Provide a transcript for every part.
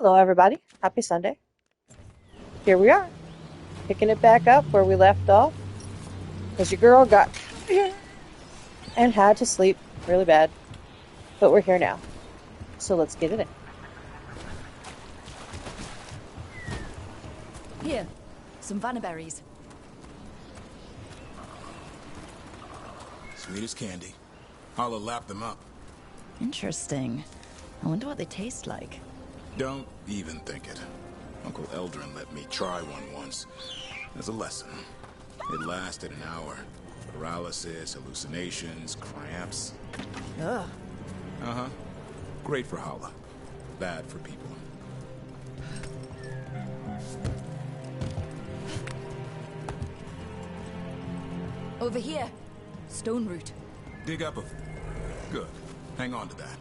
Hello, everybody. Happy Sunday. Here we are, picking it back up where we left off because your girl got tired and had to sleep really bad. But we're here now, so let's get it in. Here, some vannaberries. Sweet as candy. I'll lap them up. Interesting. I wonder what they taste like. Don't even think it. Uncle Eldrin let me try one once. As a lesson. It lasted an hour. Paralysis, hallucinations, cramps. Ugh. Uh-huh. Great for Hala. Bad for people. Over here. Stone root. Dig up a... Good. Hang on to that.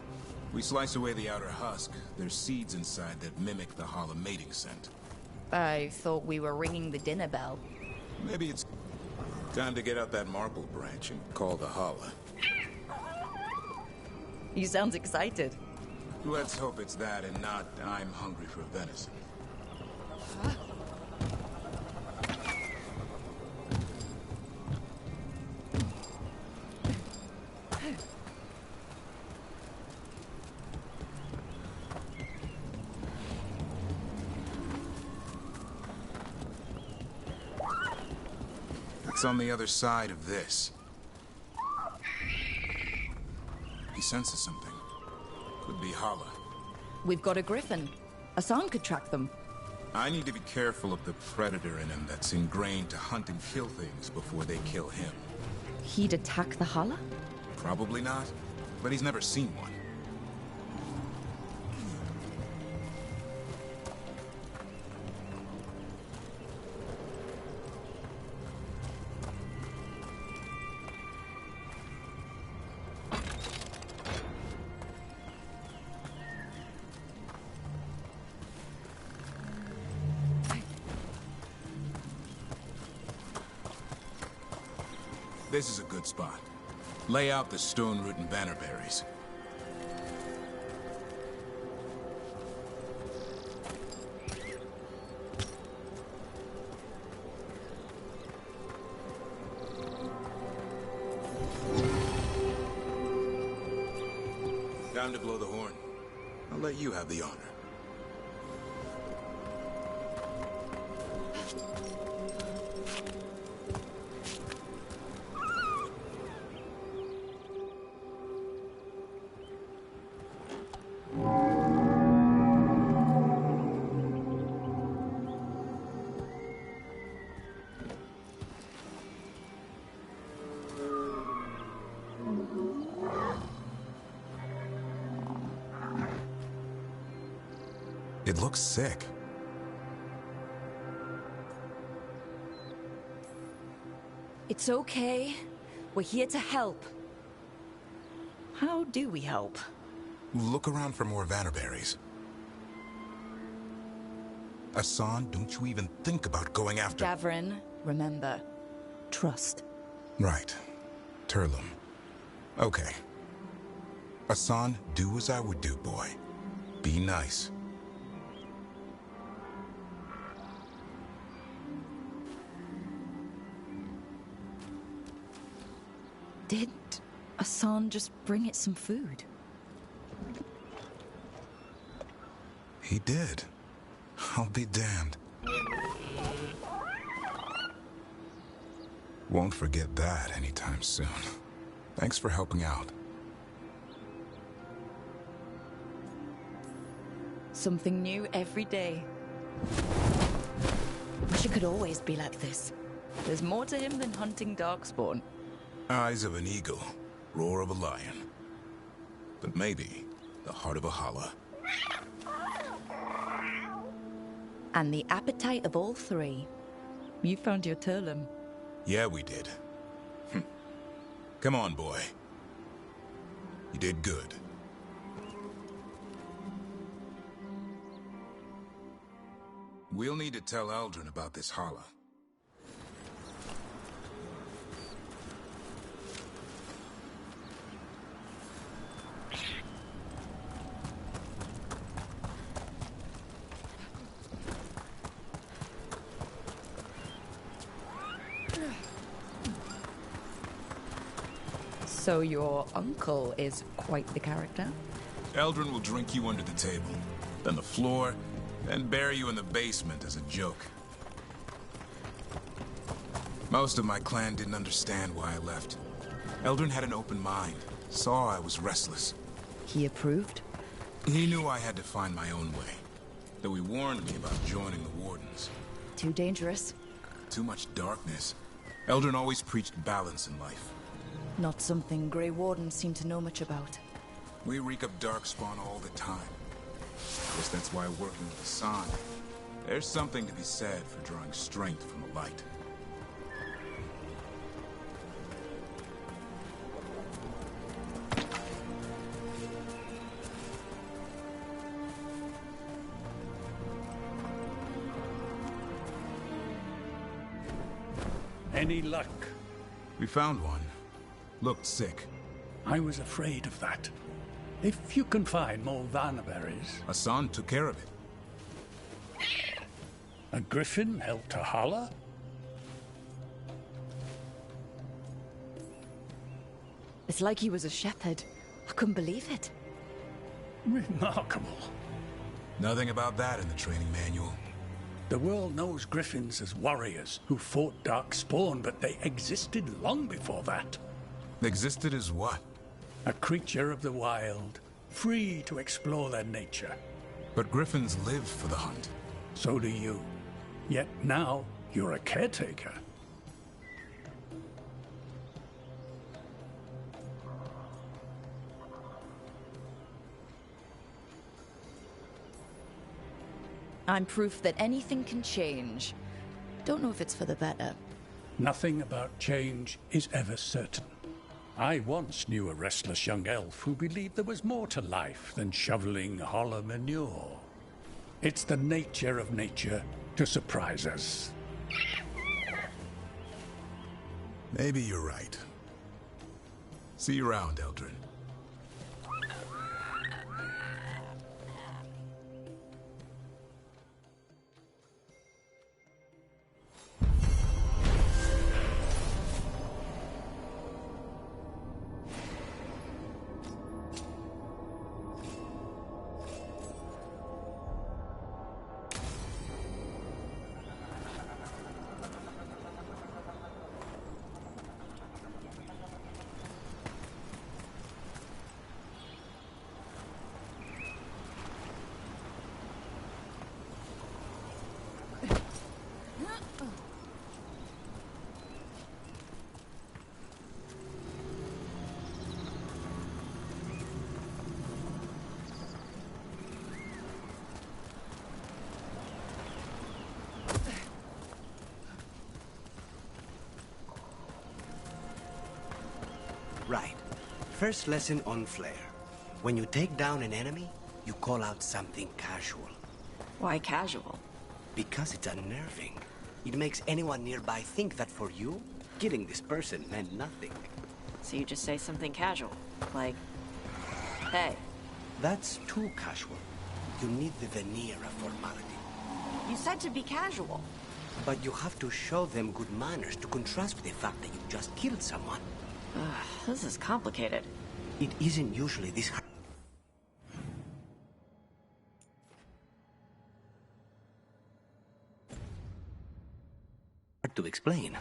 We slice away the outer husk. There's seeds inside that mimic the Hala mating scent. I thought we were ringing the dinner bell. Maybe it's time to get out that marble branch and call the Hala. You sound excited. Let's hope it's that and not I'm hungry for venison. It's on the other side of this. He senses something. Could be Hala. We've got a griffin. Asan could track them. I need to be careful of the predator in him that's ingrained to hunt and kill things before they kill him. He'd attack the Hala? Probably not, but he's never seen one. This is a good spot. Lay out the stone root and bannerberries. Time to blow the horn. I'll let you have the honor. It looks sick. It's okay. We're here to help. How do we help? Look around for more vannerberries. Asan, don't you even think about going after... Davrin, remember. Trust. Right. Turlum. Okay. Asan, do as I would do, boy. Be nice. Did Asan just bring it some food? He did. I'll be damned. Won't forget that anytime soon. Thanks for helping out. Something new every day. Wish it could always be like this. There's more to him than hunting darkspawn. Eyes of an eagle, roar of a lion. But maybe the heart of a Hala. And the appetite of all three. You found your Turlum. Yeah, we did. Come on, boy. You did good. We'll need to tell Eldrin about this Hala. So your uncle is quite the character? Eldrin will drink you under the table, then the floor, then bury you in the basement as a joke. Most of my clan didn't understand why I left. Eldrin had an open mind, saw I was restless. He approved? He knew I had to find my own way, though he warned me about joining the Wardens. Too dangerous? Too much darkness. Eldrin always preached balance in life. Not something Grey Wardens seem to know much about. We reek up darkspawn all the time. Guess that's why working with Hassan, there's something to be said for drawing strength from the light. Any luck? We found one. Looked sick. I was afraid of that. If you can find more Vanaberries. Hassan took care of it. A griffin helped her holler? It's like he was a shepherd. I couldn't believe it. Remarkable. Nothing about that in the training manual. The world knows griffins as warriors who fought Darkspawn, but they existed long before that. Existed as what? A creature of the wild, free to explore their nature. But griffins live for the hunt. So do you. Yet now, you're a caretaker. I'm proof that anything can change. Don't know if it's for the better. Nothing about change is ever certain. I once knew a restless young elf who believed there was more to life than shoveling hollow manure. It's the nature of nature to surprise us. Maybe you're right. See you around, Eldrin. Right. First lesson on Flare. When you take down an enemy, you call out something casual. Why casual? Because it's unnerving. It makes anyone nearby think that for you, killing this person meant nothing. So you just say something casual, like, hey. That's too casual. You need the veneer of formality. You said to be casual. But you have to show them good manners to contrast with the fact that you just killed someone. This is complicated. It isn't usually this hard to explain.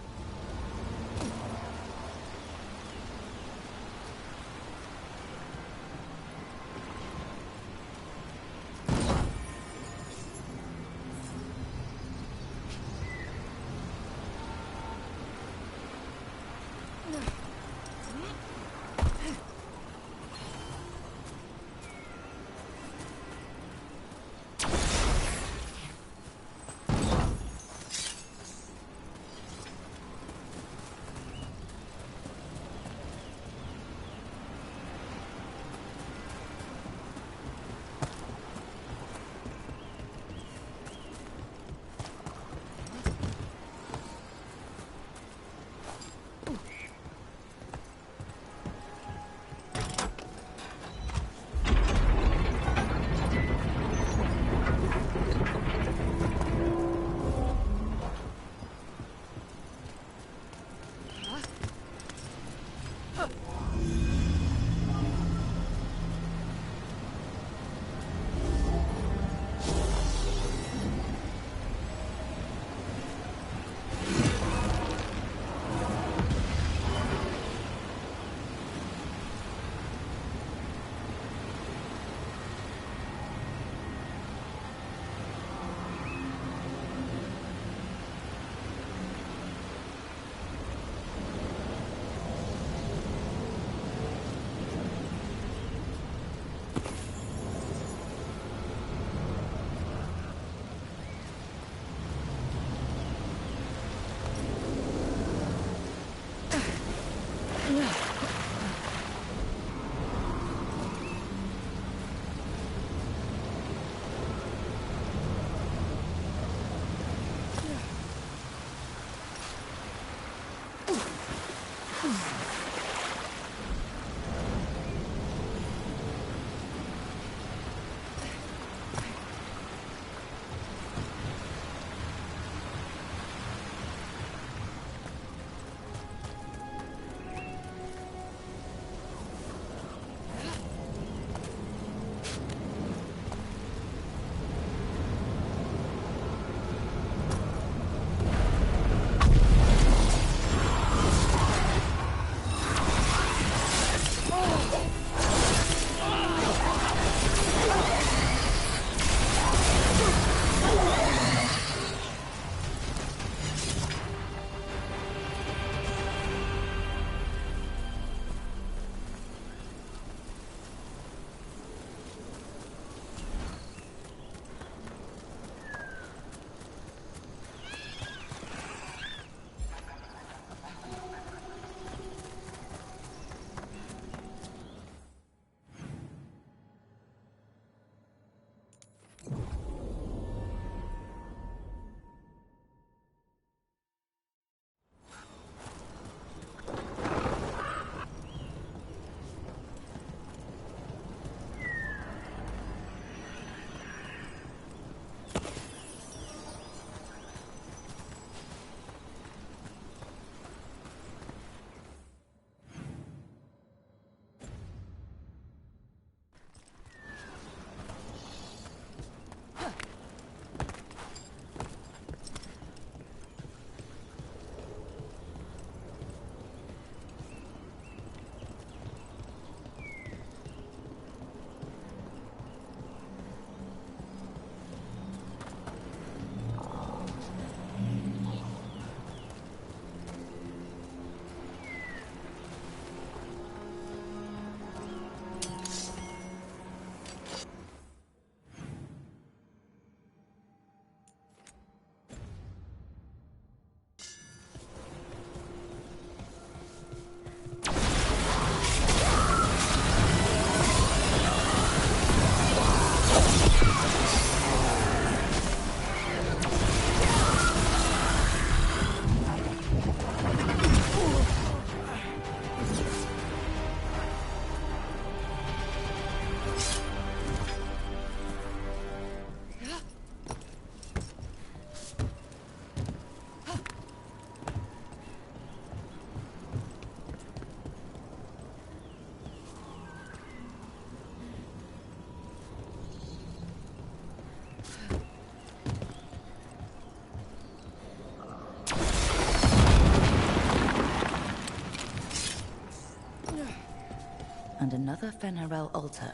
another Fenarel altar.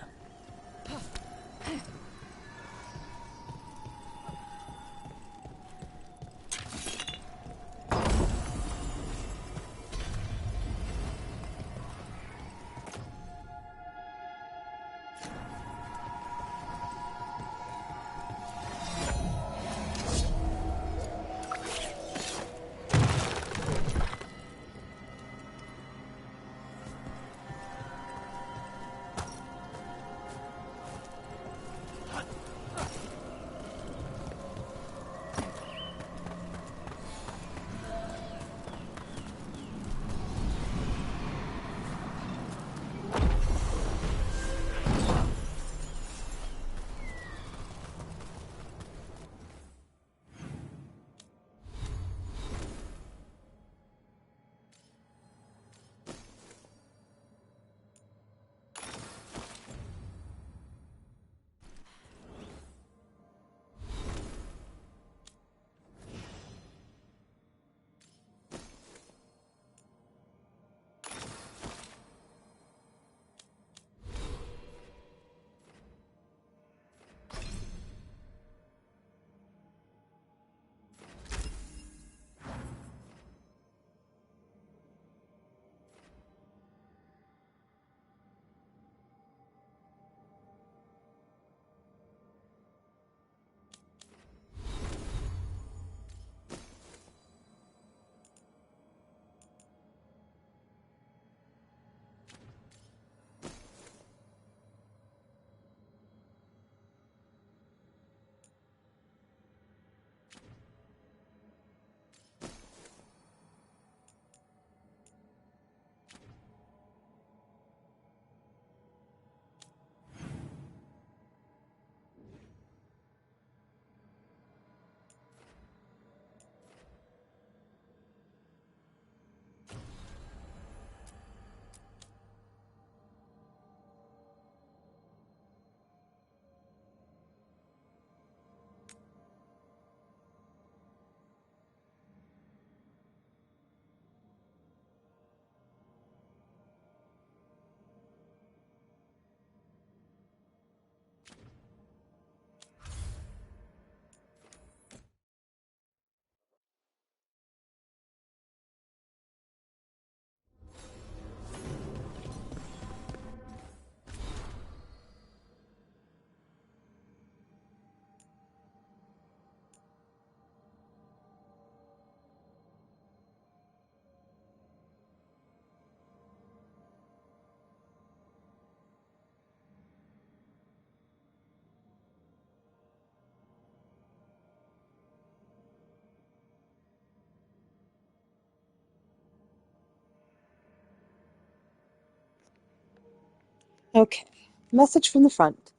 Okay. Message from the front.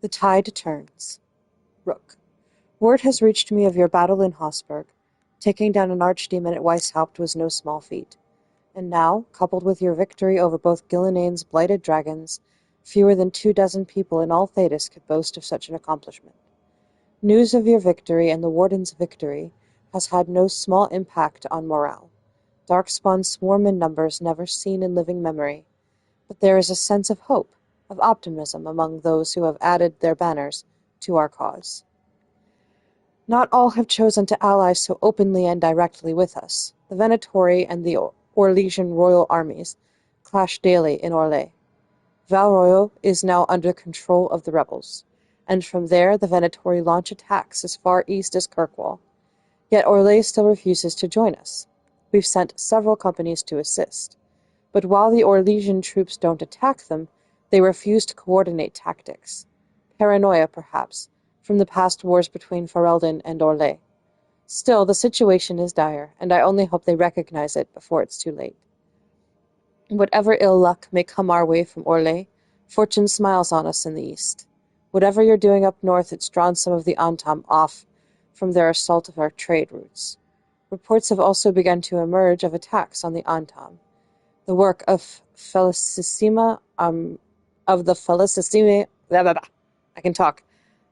The tide turns. Rook. Word has reached me of your battle in Hosberg. Taking down an archdemon at Weishaupt was no small feat. And now, coupled with your victory over both Gilneane's blighted dragons, fewer than 24 people in all Thedas could boast of such an accomplishment. News of your victory and the Warden's victory has had no small impact on morale. Darkspawn swarm in numbers never seen in living memory, but there is a sense of hope, of optimism among those who have added their banners to our cause. Not all have chosen to ally so openly and directly with us. The Venatori and the Orlesian royal armies clash daily in Orlais. Valroyo is now under control of the rebels, and from there the Venatori launch attacks as far east as Kirkwall. Yet Orlais still refuses to join us. We've sent several companies to assist. But while the Orlesian troops don't attack them, they refuse to coordinate tactics. Paranoia, perhaps, from the past wars between Ferelden and Orlais. Still, the situation is dire, and I only hope they recognize it before it's too late. Whatever ill luck may come our way from Orlais, fortune smiles on us in the east. Whatever you're doing up north, it's drawn some of the Antam off from their assault of our trade routes. Reports have also begun to emerge of attacks on the Antam. The work of Felicissima,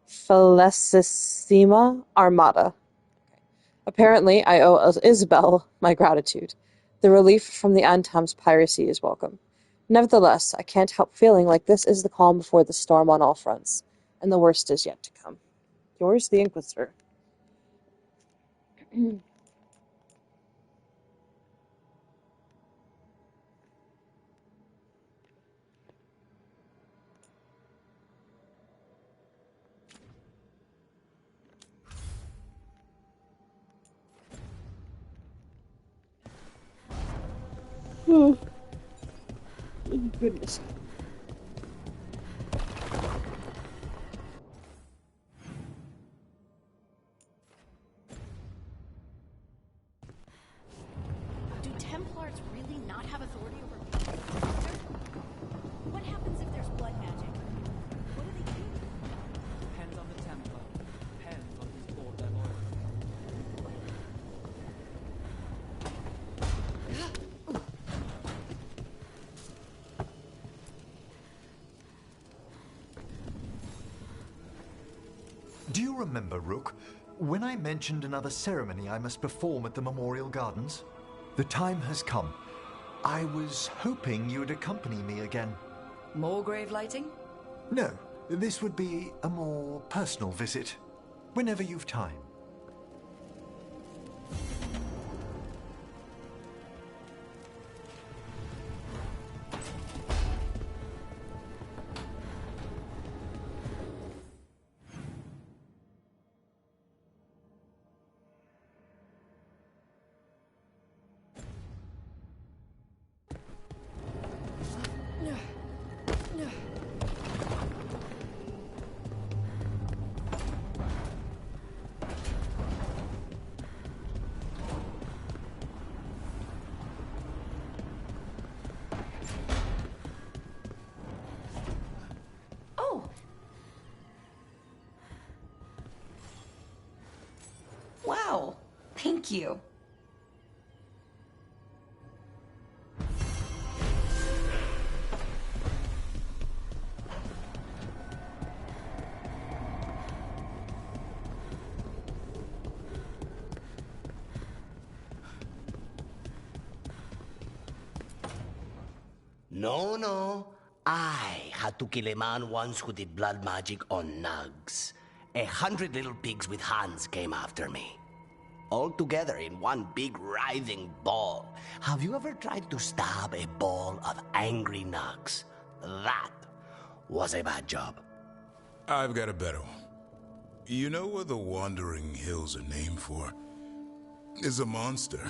Felicissima Armada. Apparently, I owe Isabel my gratitude. The relief from the Antam's piracy is welcome. Nevertheless, I can't help feeling like this is the calm before the storm on all fronts, and the worst is yet to come. Yours, the Inquisitor. Oh, goodness. Do Templars really not have authority over people? What happens if there's blood magic? What do they do? Depends on the Templar. Depends on who's bought their loyalty. Do you remember, Rook, when I mentioned another ceremony I must perform at the Memorial Gardens? The time has come. I was hoping you'd accompany me again. More grave lighting? No, this would be a more personal visit. Whenever you've time. Oh! Wow. Thank you. No. I had to kill a man once who did blood magic on nugs. 100 little pigs with hands came after me. All together in one big writhing ball. Have you ever tried to stab a ball of angry nugs? That was a bad job. I've got a better one. You know what the Wandering Hills are named for? It's a monster.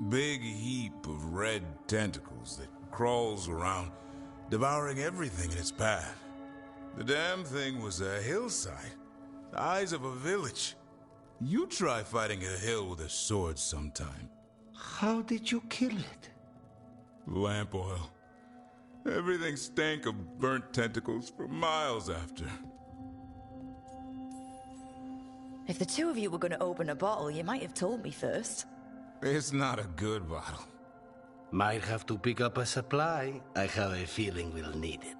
Big heap of red tentacles that crawls around, devouring everything in its path. The damn thing was a hillside, the eyes of a village. You try fighting a hill with a sword sometime. How did you kill it? Lamp oil. Everything stank of burnt tentacles for miles after. If the two of you were going to open a bottle, you might have told me first. It's not a good bottle. Might have to pick up a supply. I have a feeling we'll need it.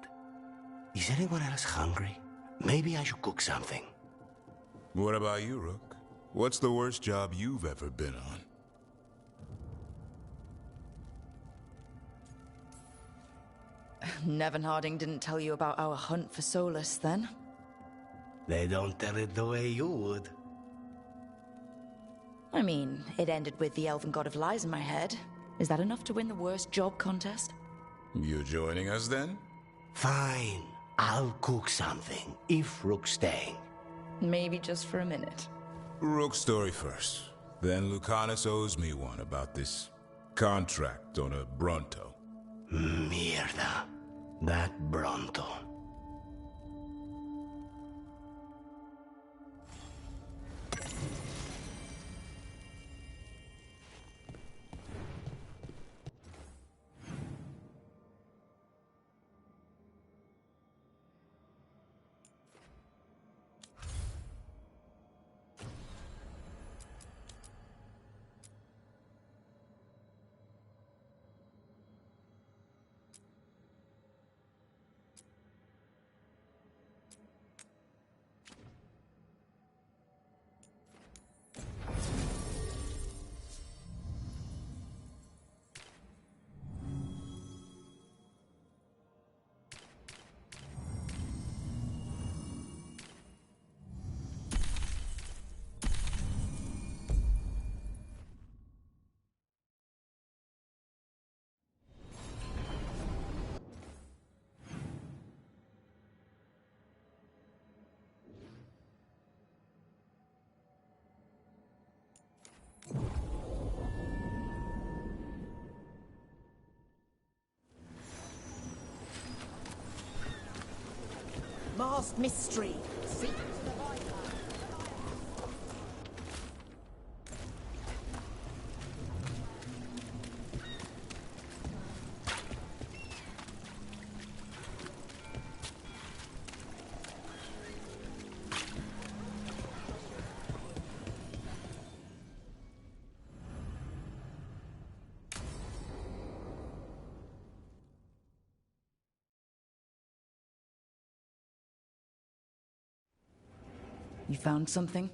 Is anyone else hungry? Maybe I should cook something. What about you, Rook? What's the worst job you've ever been on? Nevin Harding didn't tell you about our hunt for Solus, then? They don't tell it the way you would. I mean, it ended with the Elven God of Lies in my head. Is that enough to win the worst job contest? You joining us then? Fine. I'll cook something, if Rook's staying. Maybe just for a minute. Rook's story first. Then Lucanus owes me one about this contract on a Bronto. Mierda. That Bronto. unsolved mystery. See? You found something?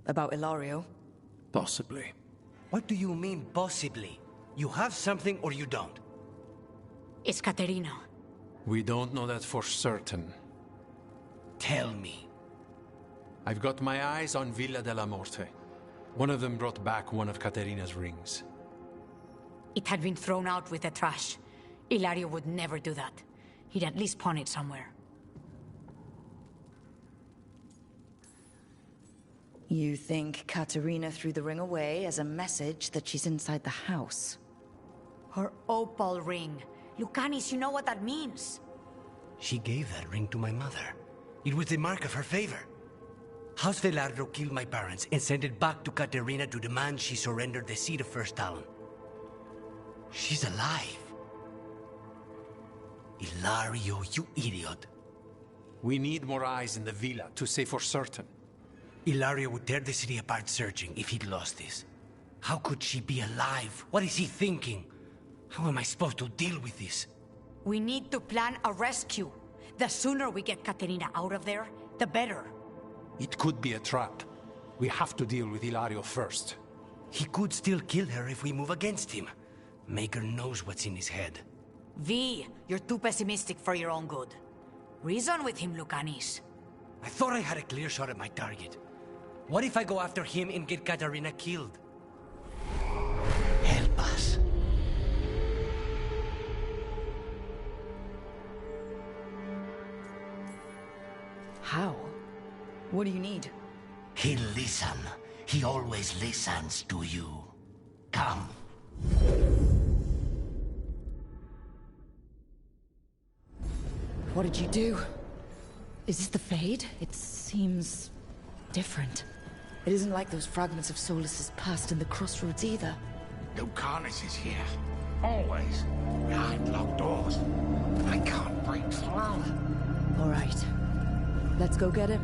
About Ilario? Possibly. What do you mean, possibly? You have something or you don't? It's Caterina. We don't know that for certain. Tell me. I've got my eyes on Villa della Morte. One of them brought back one of Caterina's rings. It had been thrown out with the trash. Ilario would never do that. He'd at least pawn it somewhere. You think Caterina threw the ring away as a message that she's inside the house? Her opal ring. Lucanis, you know what that means. She gave that ring to my mother. It was the mark of her favor. House Velardo killed my parents and sent it back to Caterina to demand she surrender the seat of First Talon. She's alive. Ilario, you idiot. We need more eyes in the villa to say for certain. Ilario would tear the city apart searching if he'd lost this. How could she be alive? What is he thinking? How am I supposed to deal with this? We need to plan a rescue. The sooner we get Caterina out of there, the better. It could be a trap. We have to deal with Ilario first. He could still kill her if we move against him. Maker knows what's in his head. V, you're too pessimistic for your own good. Reason with him, Lucanis. I thought I had a clear shot at my target. What if I go after him and get Caterina killed? Help us. How? What do you need? He'll listen. He always listens to you. Come. What did you do? Is this the Fade? It seems different. It isn't like those fragments of Solus's past in the crossroads either. Lucanis is here. Always. Behind locked doors. I can't break through. All right. Let's go get him.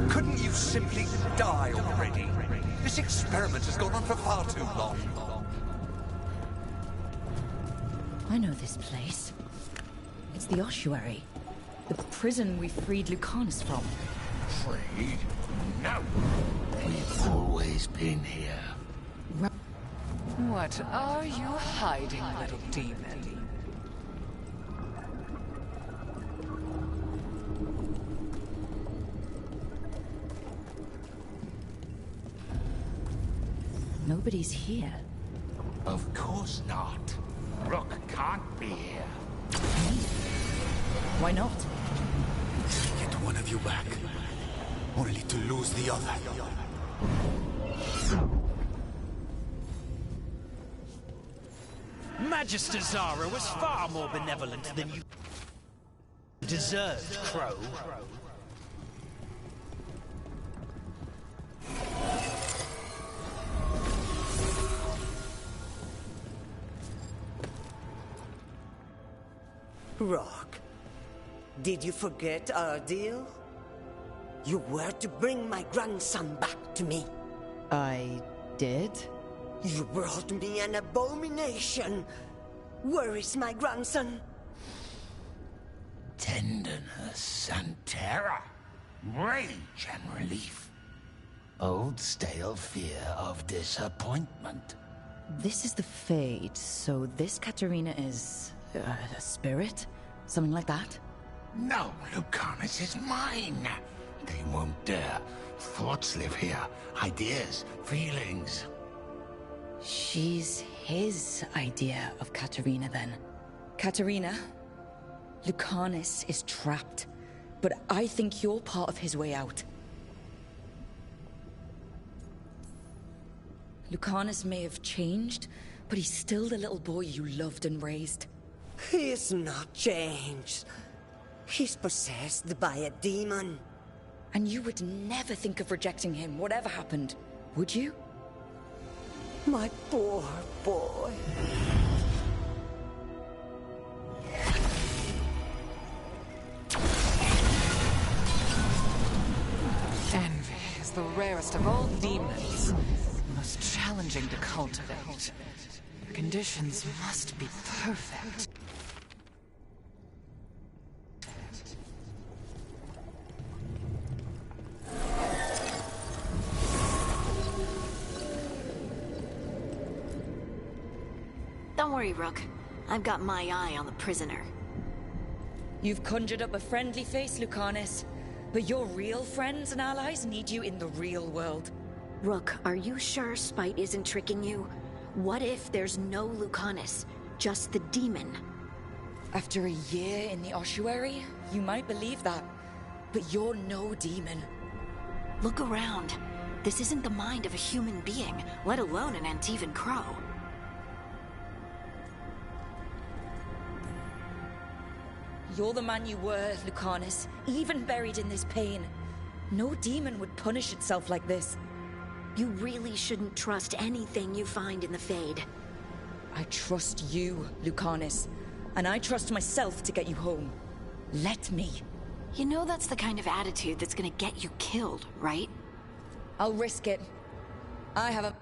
Couldn't you simply die already? This experiment has gone on for far too long. I know this place. It's the ossuary. The prison we freed Lucanus from. Freed? No. We've always been here. What are you hiding, little demon? Nobody's here. Of course not. Rook can't be here. Why not? Get one of you back, only to lose the other. Magister Zara was far more benevolent than you deserved, Crow. Rock, did you forget our deal? You were to bring my grandson back to me. I did? You brought me an abomination. Where is my grandson? Tenderness and terror. Rage and relief. Old stale fear of disappointment. This is the Fade, so this Caterina is... a spirit? Something like that? No, Lucanus is mine. They won't dare. Thoughts live here. Ideas, feelings. She's his idea of Caterina, then. Caterina, Lucanus is trapped, but I think you're part of his way out. Lucanus may have changed, but he's still the little boy you loved and raised. He's not changed. He's possessed by a demon. And you would never think of rejecting him, whatever happened, would you? My poor boy. Envy is the rarest of all demons. Most challenging to cultivate. The conditions must be perfect. Don't worry, Rook. I've got my eye on the prisoner. You've conjured up a friendly face, Lucanus. But your real friends and allies need you in the real world. Rook, are you sure Spite isn't tricking you? What if there's no Lucanus, just the demon? After a year in the ossuary, you might believe that. But you're no demon. Look around. This isn't the mind of a human being, let alone an Antivan Crow. You're the man you were, Lucanus, even buried in this pain. No demon would punish itself like this. You really shouldn't trust anything you find in the Fade. I trust you, Lucanus, and I trust myself to get you home. Let me. You know that's the kind of attitude that's gonna get you killed, right? I'll risk it. I have a...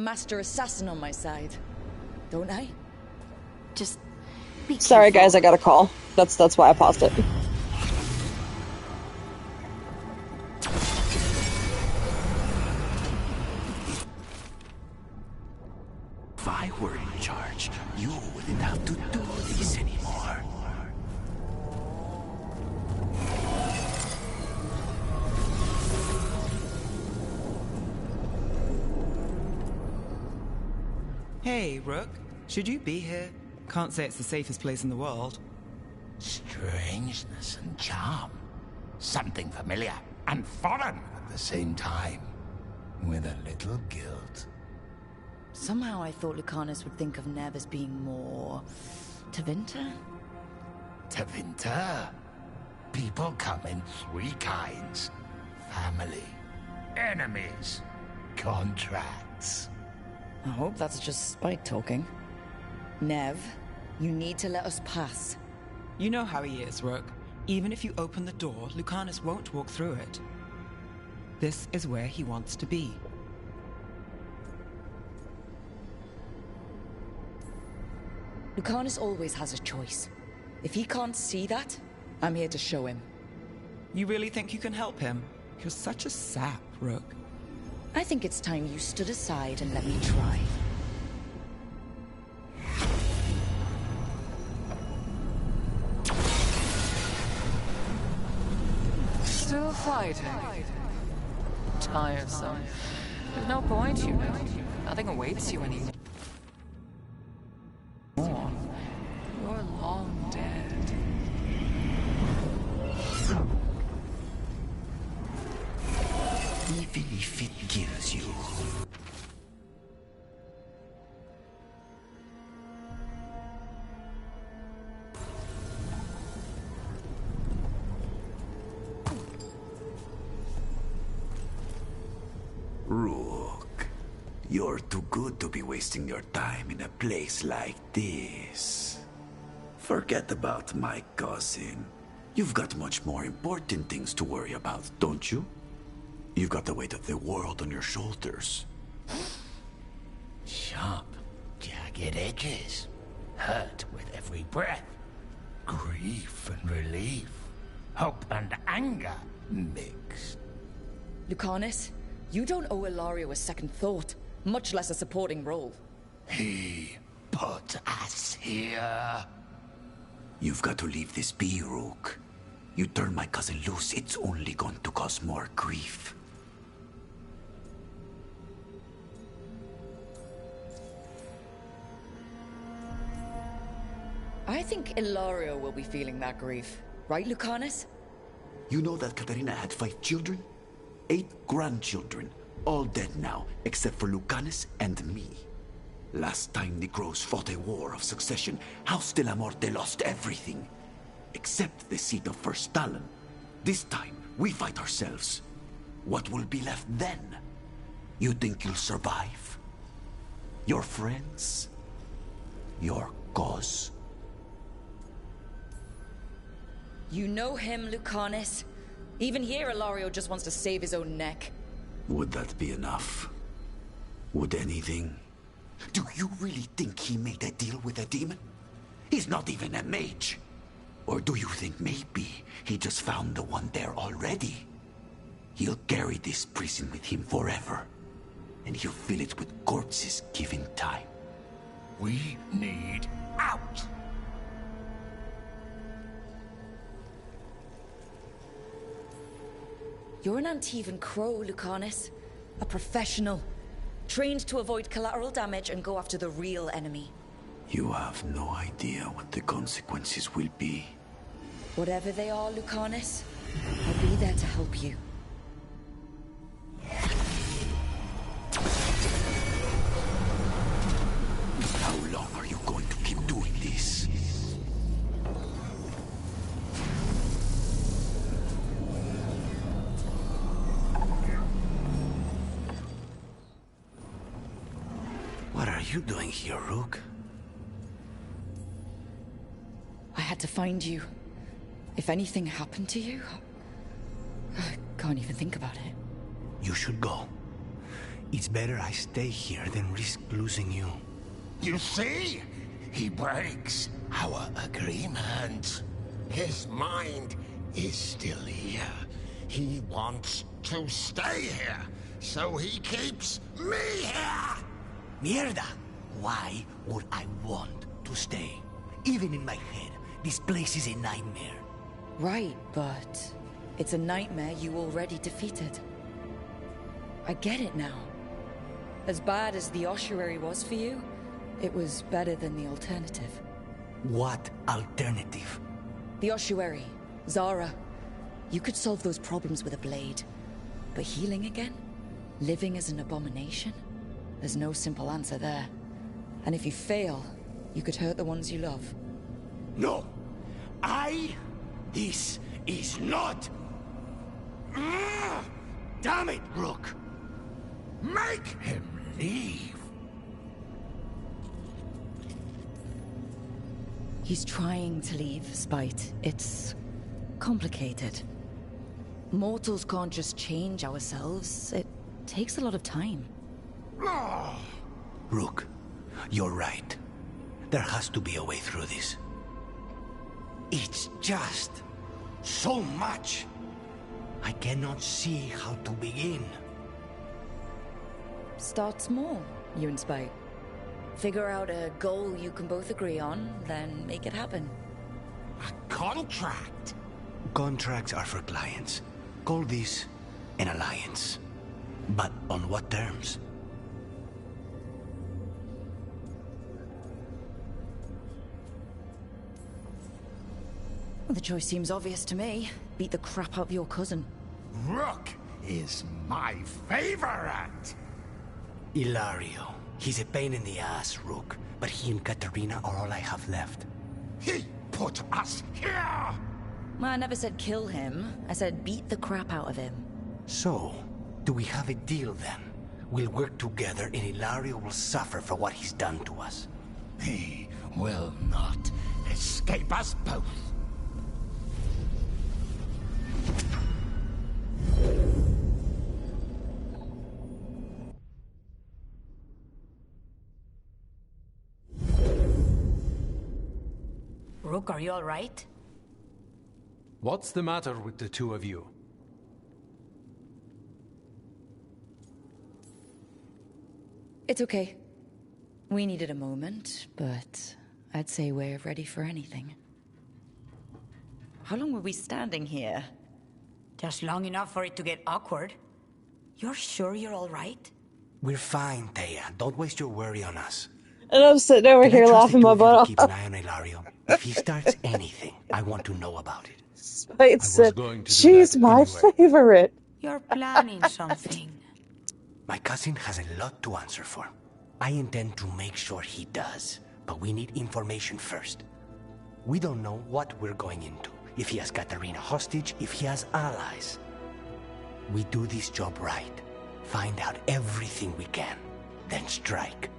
master assassin on my side, don't I? Just Sorry, guys, I got a call. That's why I paused it. If I were in charge, you wouldn't have to do this anymore. Hey, Rook. Should you be here? Can't say it's the safest place in the world. Strangeness and charm. Something familiar and foreign at the same time. With a little guilt. Somehow I thought Lucanus would think of Nev as being more... Tevinter? Tevinter? People come in three kinds. Family, enemies, contracts. I hope that's just spite talking. Nev, you need to let us pass. You know how he is, Rook. Even if you open the door, Lucanus won't walk through it. This is where he wants to be. Lucanus always has a choice. If he can't see that, I'm here to show him. You really think you can help him? You're such a sap, Rook. I think it's time you stood aside and let me try. Still fighting. Tiresome. There's no point, you know. Nothing awaits you anymore. You're long dead. Even if it kills you. Rook, you're too good to be wasting your time in a place like this. Forget about my cousin. You've got much more important things to worry about, don't you? You've got the weight of the world on your shoulders. Sharp, jagged edges. Hurt with every breath. Grief and relief. Hope and anger mixed. Lucanus, you don't owe Ilario a second thought, much less a supporting role. He put us here. You've got to leave this be, Rook. You turn my cousin loose, it's only going to cause more grief. I think Ilario will be feeling that grief. Right, Lucanus? You know that Katarina had 5 children? 8 grandchildren. All dead now, except for Lucanus and me. Last time the Crows fought a war of succession, House de la Morte lost everything. Except the seat of First Talon. This time, we fight ourselves. What will be left then? You think you'll survive? Your friends? Your cause? You know him, Lucanus. Even here, Ilario just wants to save his own neck. Would that be enough? Would anything? Do you really think he made a deal with a demon? He's not even a mage. Or do you think maybe he just found the one there already? He'll carry this prison with him forever. And he'll fill it with corpses given time. We need out! You're an Antivan Crow, Lucanus. A professional. Trained to avoid collateral damage and go after the real enemy. You have no idea what the consequences will be. Whatever they are, Lucanus, I'll be there to help you. How long are you going to keep doing this? What are you doing here, Rook? I had to find you. If anything happened to you, I can't even think about it. You should go. It's better I stay here than risk losing you. You see? He breaks our agreement. His mind is still here. He wants to stay here, so he keeps me here! Mierda! Why would I want to stay? Even in my head, this place is a nightmare. Right, but it's a nightmare you already defeated. I get it now. As bad as the ossuary was for you, it was better than the alternative. What alternative? The ossuary, Zara. You could solve those problems with a blade. But healing again? Living as an abomination? There's no simple answer there. And if you fail, you could hurt the ones you love. No! This is not... Damn it, Rook! Make him leave! He's trying to leave, Spite. It's complicated. Mortals can't just change ourselves. It takes a lot of time. Rook, you're right. There has to be a way through this. It's just so much. I cannot see how to begin. Start small, you and Spite. Figure out a goal you can both agree on, then make it happen. A contract? Contracts are for clients. Call this an alliance. But on what terms? Well, the choice seems obvious to me. Beat the crap out of your cousin. Rook is my favorite! Ilario. He's a pain in the ass, Rook. But he and Katarina are all I have left. He put us here! Well, I never said kill him. I said beat the crap out of him. So, do we have a deal then? We'll work together and Ilario will suffer for what he's done to us. He will not escape us both. Rook, are you all right? What's the matter with the two of you? It's okay. We needed a moment, but I'd say we're ready for anything. How long were we standing here? Just long enough for it to get awkward. You're sure you're all right? We're fine, Thea. Don't waste your worry on us. And I'm sitting over here laughing my butt Keep an off. eye on Ilario. If he starts anything, I want to know about it. Spite said, she's my favorite. You're planning something. My cousin has a lot to answer for. I intend to make sure he does, but we need information first. We don't know what we're going into. If he has Katarina hostage, if he has allies. We do this job right. Find out everything we can, then strike.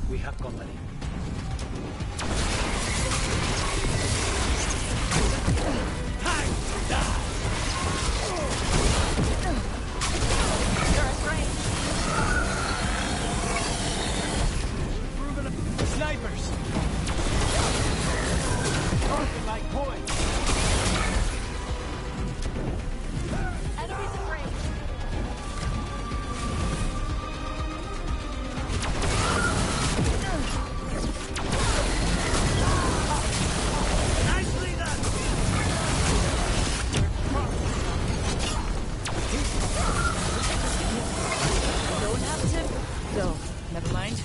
We have company. Snipers! Orphan like boys! Enemies afraid. Nicely done! Don't have to. No, never mind.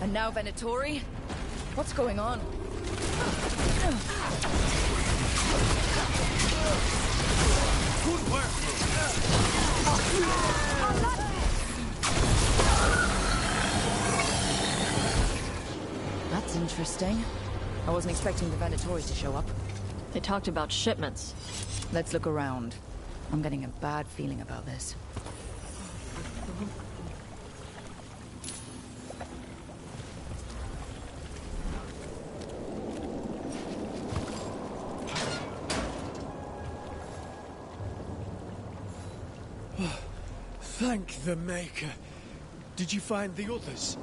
And now Venatori? What's going on? Good work, That's interesting. I wasn't expecting the Venatori to show up. They talked about shipments. Let's look around. I'm getting a bad feeling about this. Thank the Maker. Did you find the others?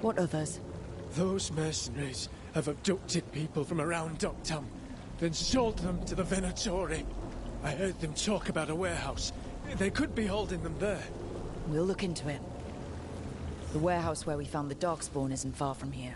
What others? Those mercenaries have abducted people from around Doctum, then sold them to the Venatori. I heard them talk about a warehouse. They could be holding them there. We'll look into it. The warehouse where we found the Darkspawn isn't far from here.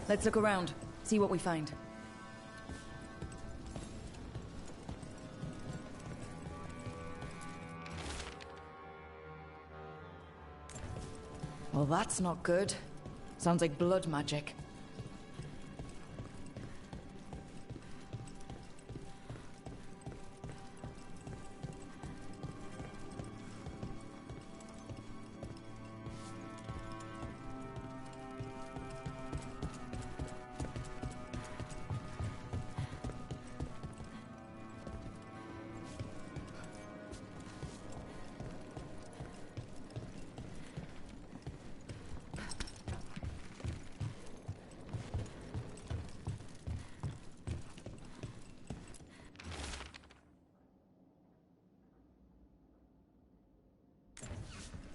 Let's look around, see what we find. Well, that's not good. Sounds like blood magic.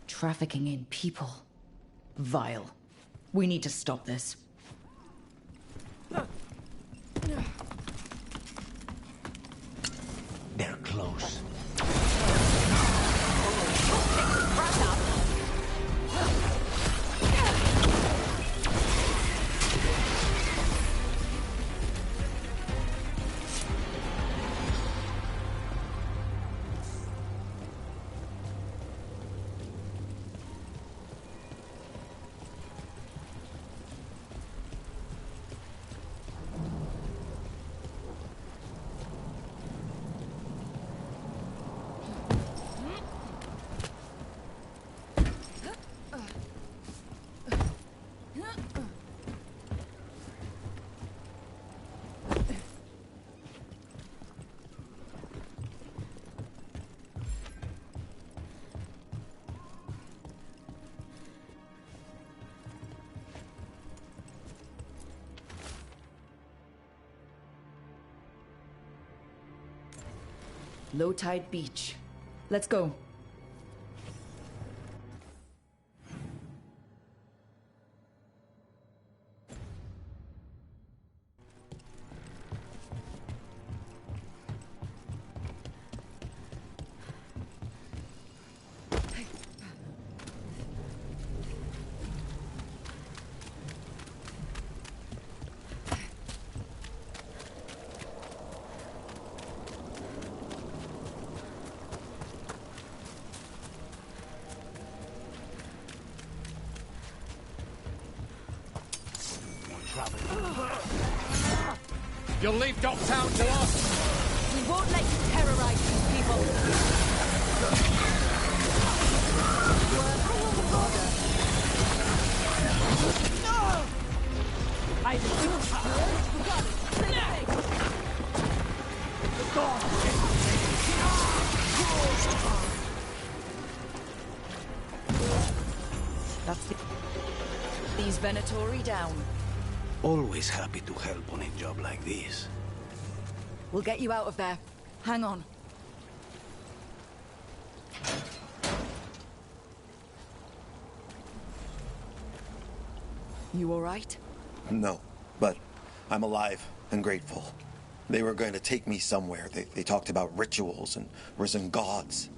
Trafficking in people. Vile. We need to stop this. They're close. Low tide beach. Let's go. You'll leave Docktown to us! We won't let you terrorize these people! We're on the border. No! I got That's these Venatori down. Always happy to help on a job like this. We'll get you out of there. Hang on. You all right? No, but I'm alive and grateful. They were going to take me somewhere. They talked about rituals and risen gods.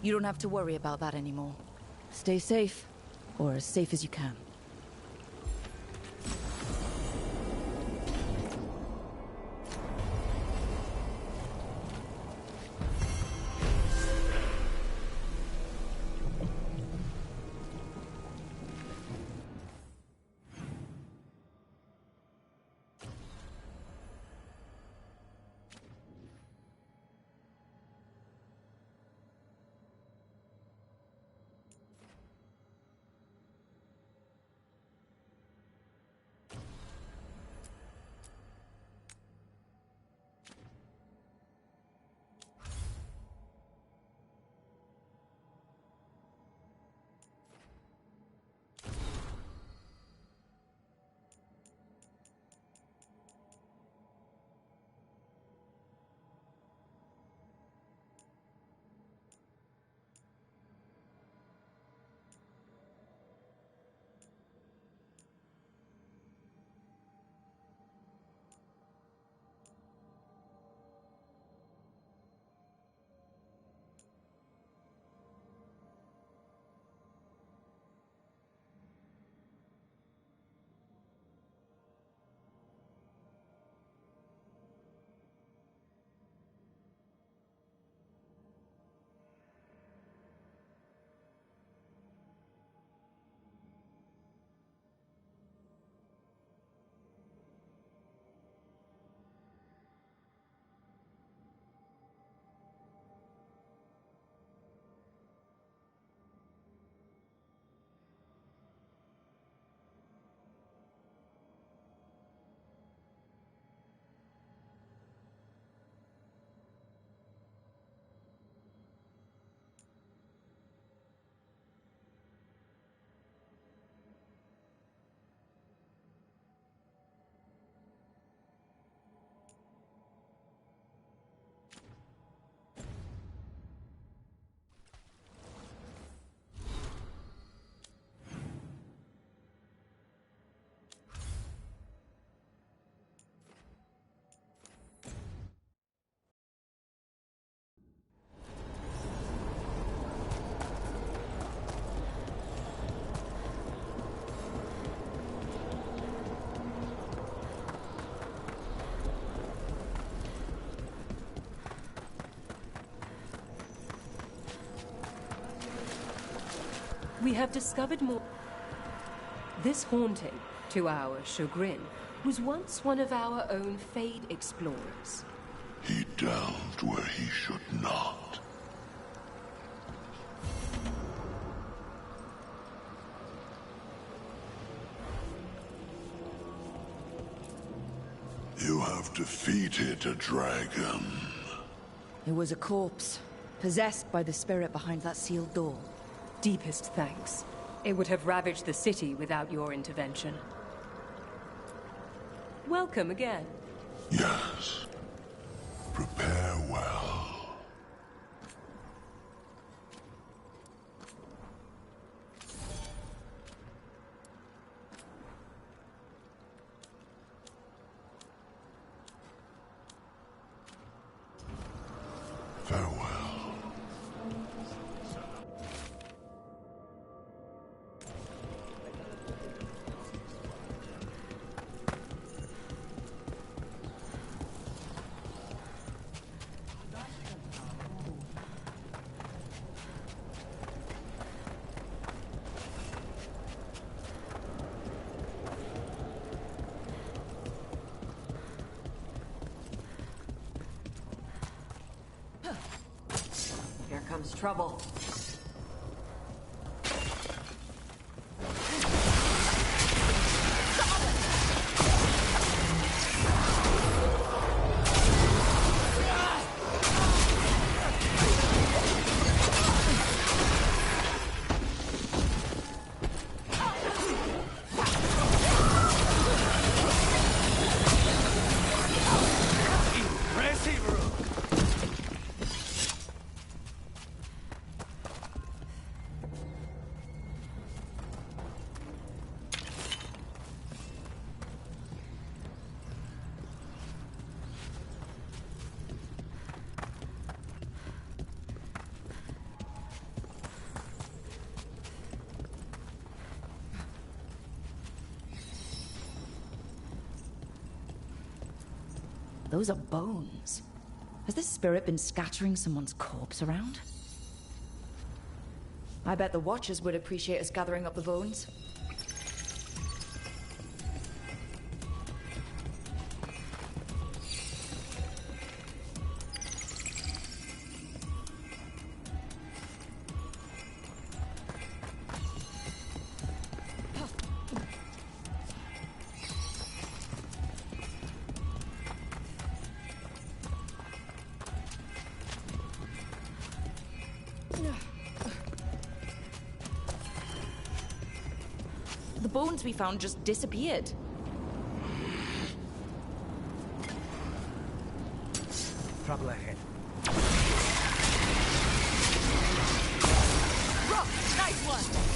You don't have to worry about that anymore. Stay safe, or as safe as you can. We have discovered more. This haunting, to our chagrin, was once one of our own Fade explorers. He delved where he should not. You have defeated a dragon. It was a corpse, possessed by the spirit behind that sealed door. Deepest thanks. It would have ravaged the city without your intervention. Welcome again. Yes. Prepare well. Farewell. Here comes trouble. Those are bones. Has this spirit been scattering someone's corpse around? I bet the Watchers would appreciate us gathering up the bones. The bones we found just disappeared. Trouble ahead. Rock, nice one!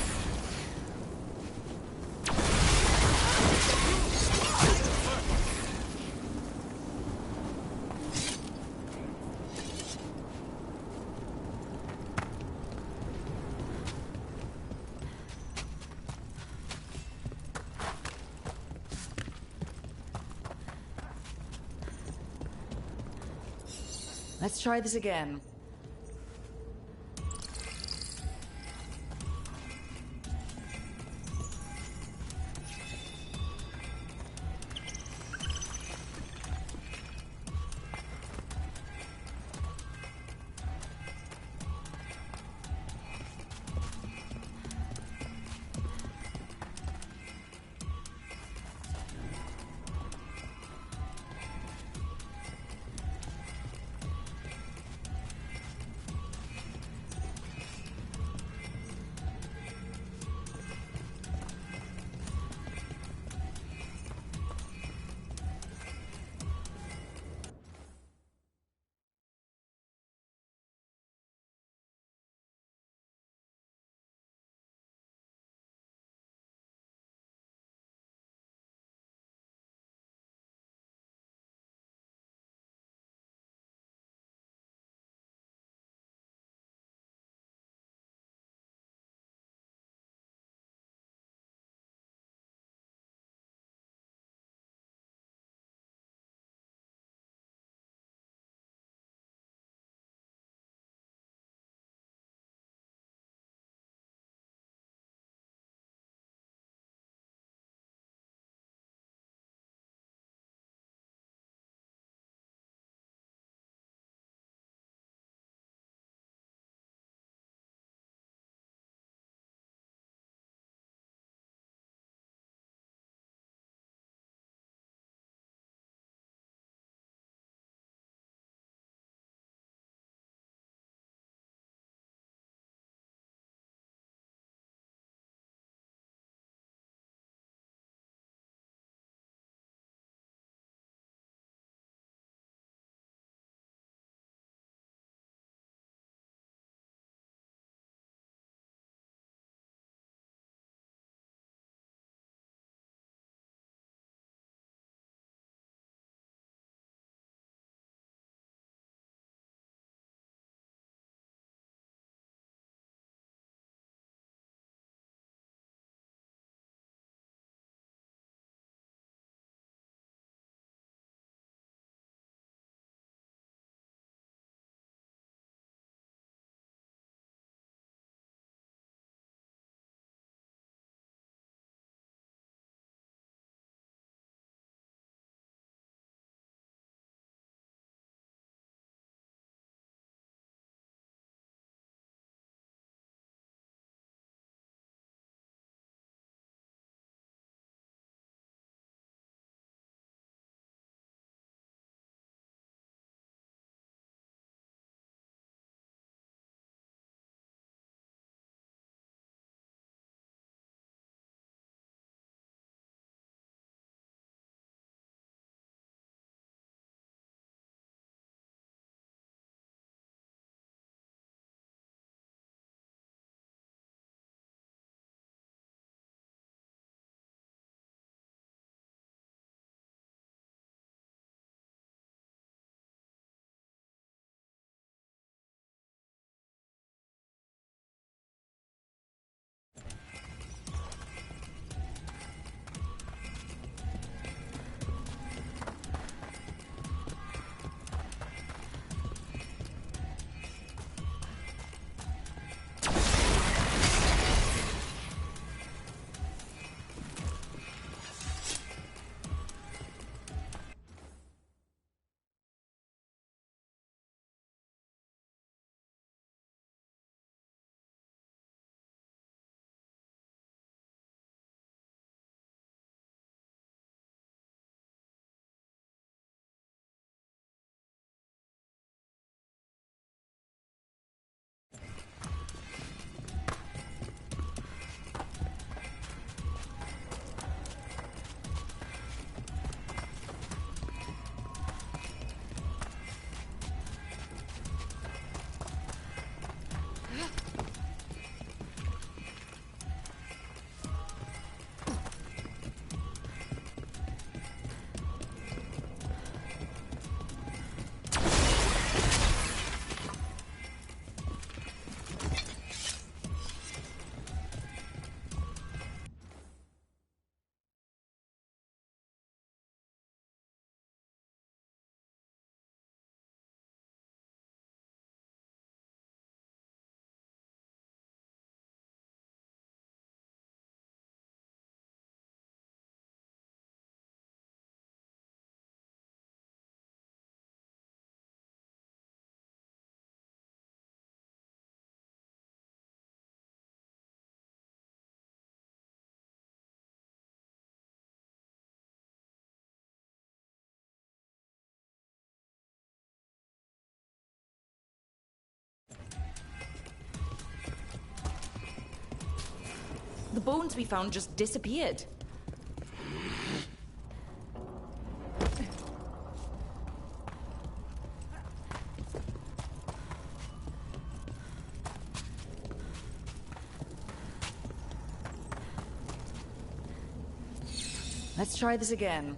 Let's try this again. The bones we found just disappeared. Let's try this again.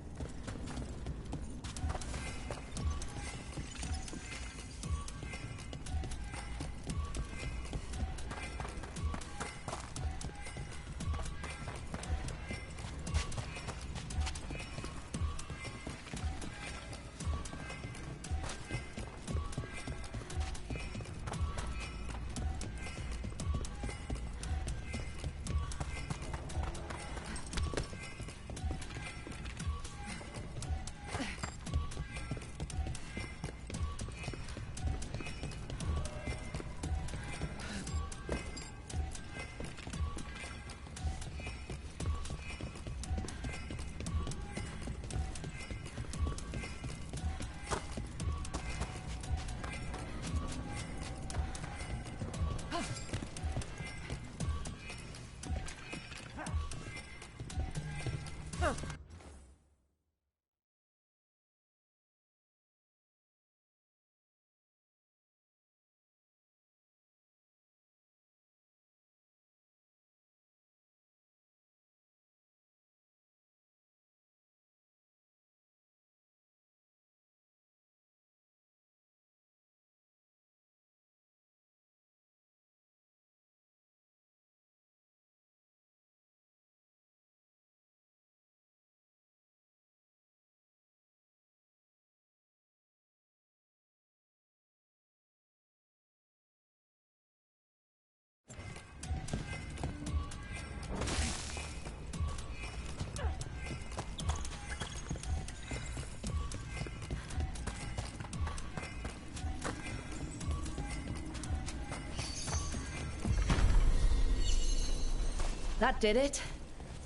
That did it.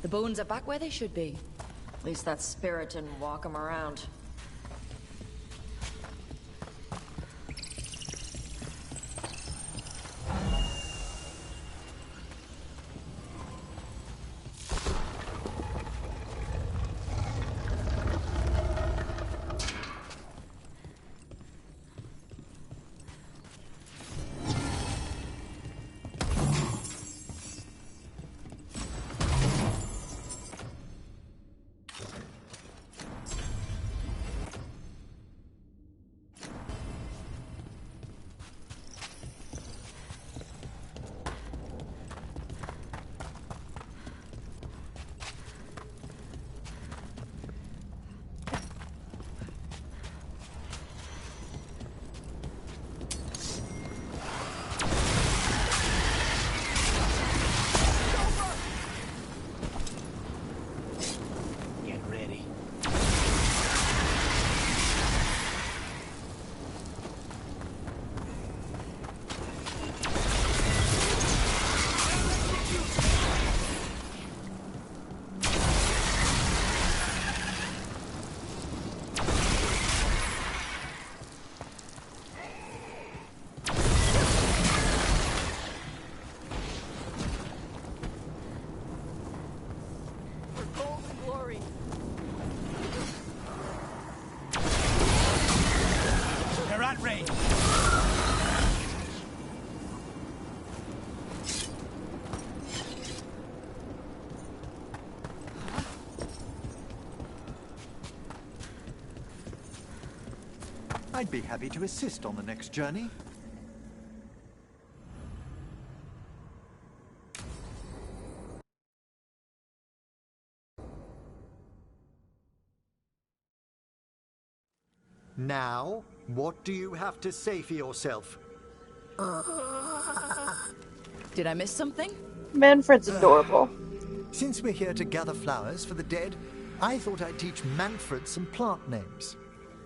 The bones are back where they should be. At least that spirit didn't walk them around. I'd be happy to assist on the next journey. Now, what do you have to say for yourself? Did I miss something? Manfred's adorable. Since we're here to gather flowers for the dead, I thought I'd teach Manfred some plant names.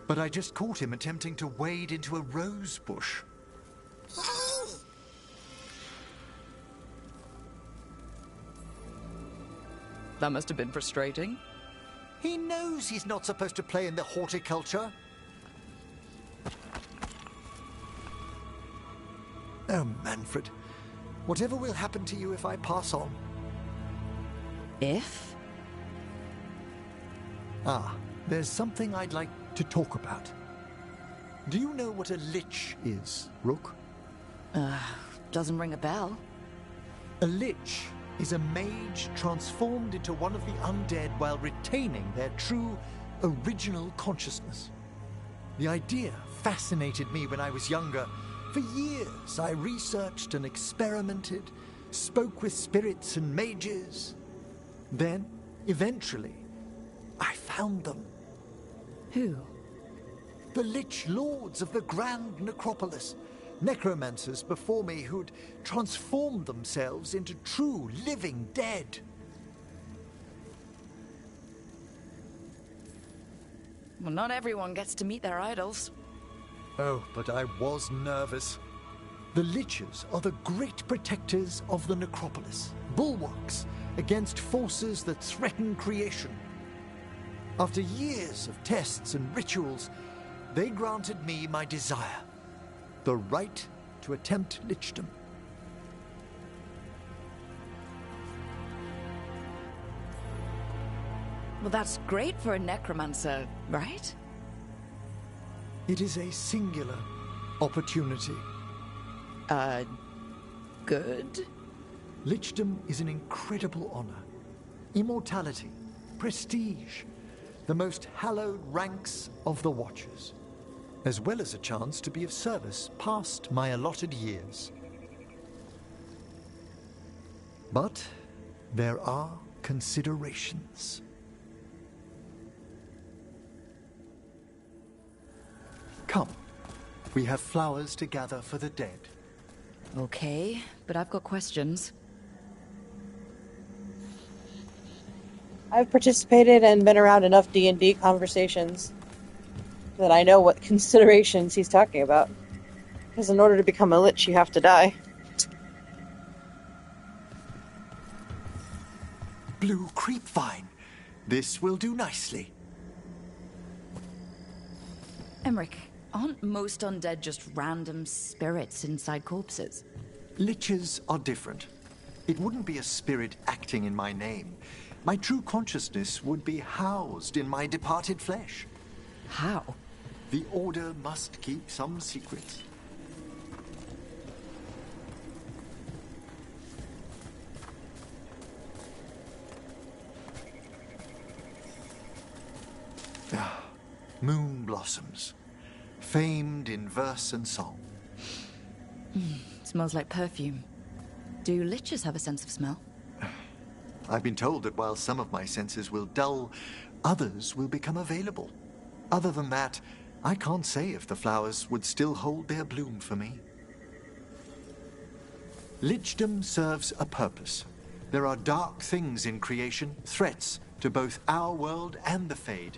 But I just caught him attempting to wade into a rose bush. That must have been frustrating. He knows he's not supposed to play in the horticulture. Oh, Manfred. Whatever will happen to you if I pass on? If? Ah, there's something I'd like to talk about. Do you know what a lich is, Rook? Doesn't ring a bell. A lich is a mage transformed into one of the undead while retaining their true, original consciousness. The idea fascinated me when I was younger. For years, I researched and experimented, spoke with spirits and mages. Then, eventually, I found them. Who? The Lich Lords of the Grand Necropolis. Necromancers before me who'd transformed themselves into true living dead. Well, not everyone gets to meet their idols. Oh, but I was nervous. The Liches are the great protectors of the Necropolis, bulwarks against forces that threaten creation. After years of tests and rituals, they granted me my desire, the right to attempt lichdom. Well, that's great for a necromancer, right? It is a singular opportunity. Good? Lichdom is an incredible honor. Immortality, prestige, the most hallowed ranks of the Watchers, as well as a chance to be of service past my allotted years. But there are considerations. Come, we have flowers to gather for the dead. Okay, but I've got questions. I've participated and been around enough D&D conversations that I know what considerations he's talking about. Because in order to become a lich, you have to die. Blue creepvine. This will do nicely. Emmerich, aren't most undead just random spirits inside corpses? Liches are different. It wouldn't be a spirit acting in my name. My true consciousness would be housed in my departed flesh. How? The Order must keep some secrets. Moon blossoms, famed in verse and song. Smells like perfume. Do liches have a sense of smell? I've been told that while some of my senses will dull, others will become available. Other than that, I can't say if the flowers would still hold their bloom for me. Lichdom serves a purpose. There are dark things in creation, threats to both our world and the Fade.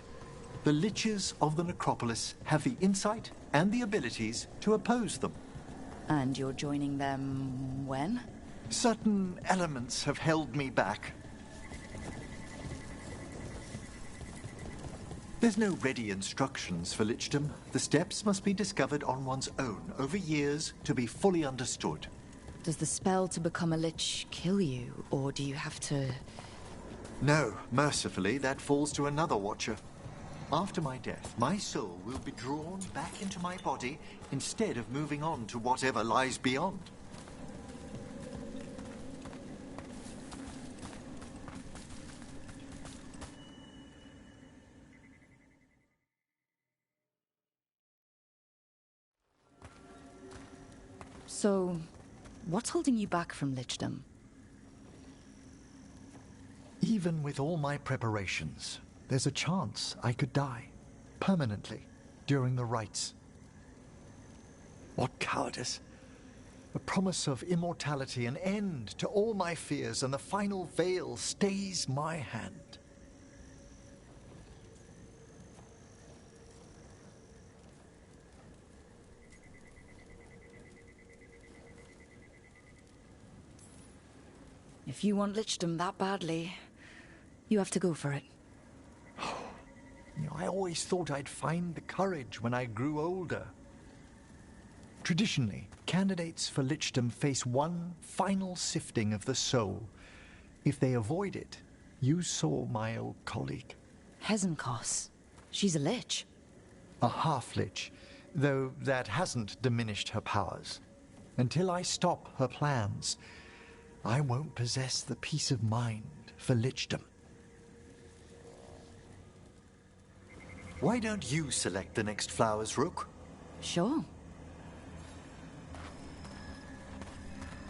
The Liches of the Necropolis have the insight and the abilities to oppose them. And you're joining them when? Certain elements have held me back. There's no ready instructions for lichdom. The steps must be discovered on one's own over years to be fully understood. Does the spell to become a lich kill you, or do you have to... No, mercifully, that falls to another Watcher. After my death, my soul will be drawn back into my body instead of moving on to whatever lies beyond. So, what's holding you back from lichdom? Even with all my preparations, there's a chance I could die, permanently, during the rites. What cowardice! The promise of immortality, an end to all my fears, and the final veil stays my hand. If you want lichdom that badly, you have to go for it. I always thought I'd find the courage when I grew older. Traditionally, candidates for lichdom face one final sifting of the soul. If they avoid it, You saw my old colleague. Hezenkos. She's a lich. A half-lich, though that hasn't diminished her powers. Until I stop her plans, I won't possess the peace of mind for lichdom. Why don't you select the next flowers, Rook? Sure.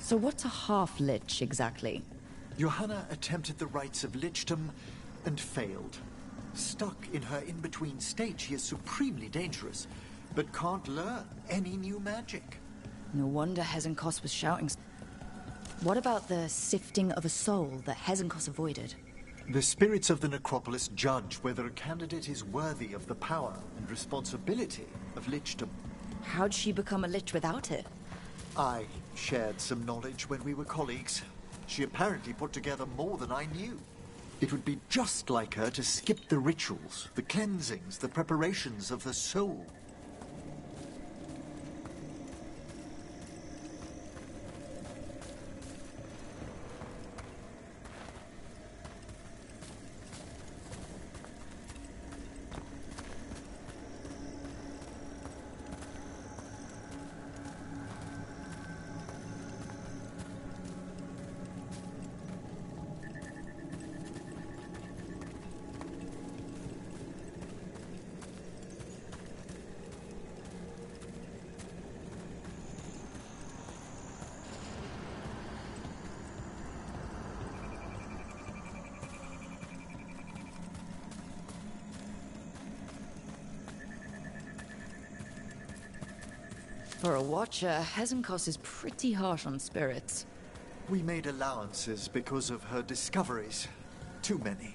So what's a half-lich exactly? Johanna attempted the rites of lichdom and failed. Stuck in her in-between state, she is supremely dangerous, but can't learn any new magic. No wonder Hezenkos was shouting. What about the sifting of a soul that Hezenkos avoided? The spirits of the necropolis judge whether a candidate is worthy of the power and responsibility of lichdom. How'd she become a lich without it? I shared some knowledge when we were colleagues. She apparently put together more than I knew. It would be just like her to skip the rituals, the cleansings, the preparations of the soul. For a watcher, Hezenkos is pretty harsh on spirits. We made allowances because of her discoveries. Too many.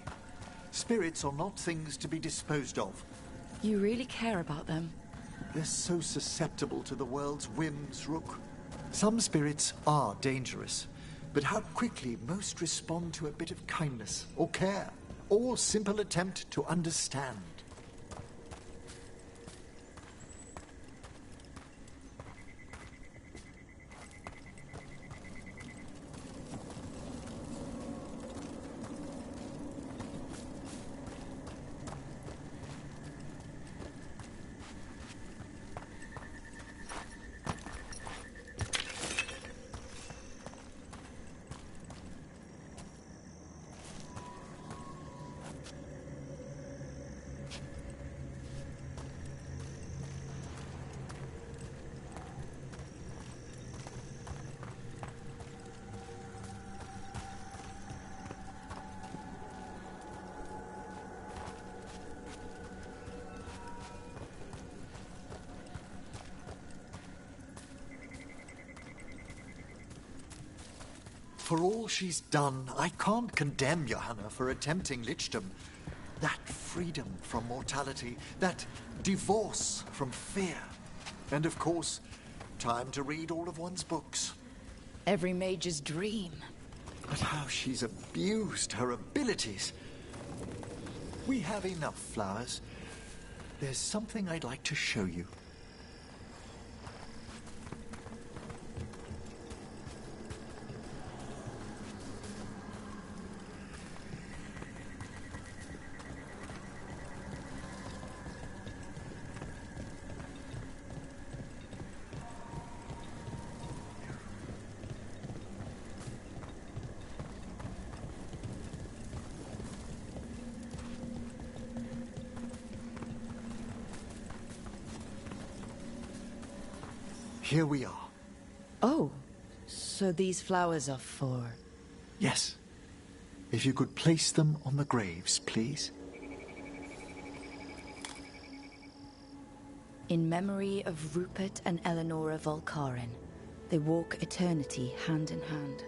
Spirits are not things to be disposed of. You really care about them? They're so susceptible to the world's whims, Rook. Some spirits are dangerous, but how quickly most respond to a bit of kindness or care, or simple attempt to understand. For all she's done, I can't condemn Johanna for attempting lichdom. That freedom from mortality, that divorce from fear. And of course, time to read all of one's books. Every mage's dream. But how she's abused her abilities. We have enough flowers. There's something I'd like to show you. Here we are. Oh, so these flowers are for... Yes. If you could place them on the graves, please. In memory of Rupert and Eleonora Volkaren, they walk eternity hand in hand.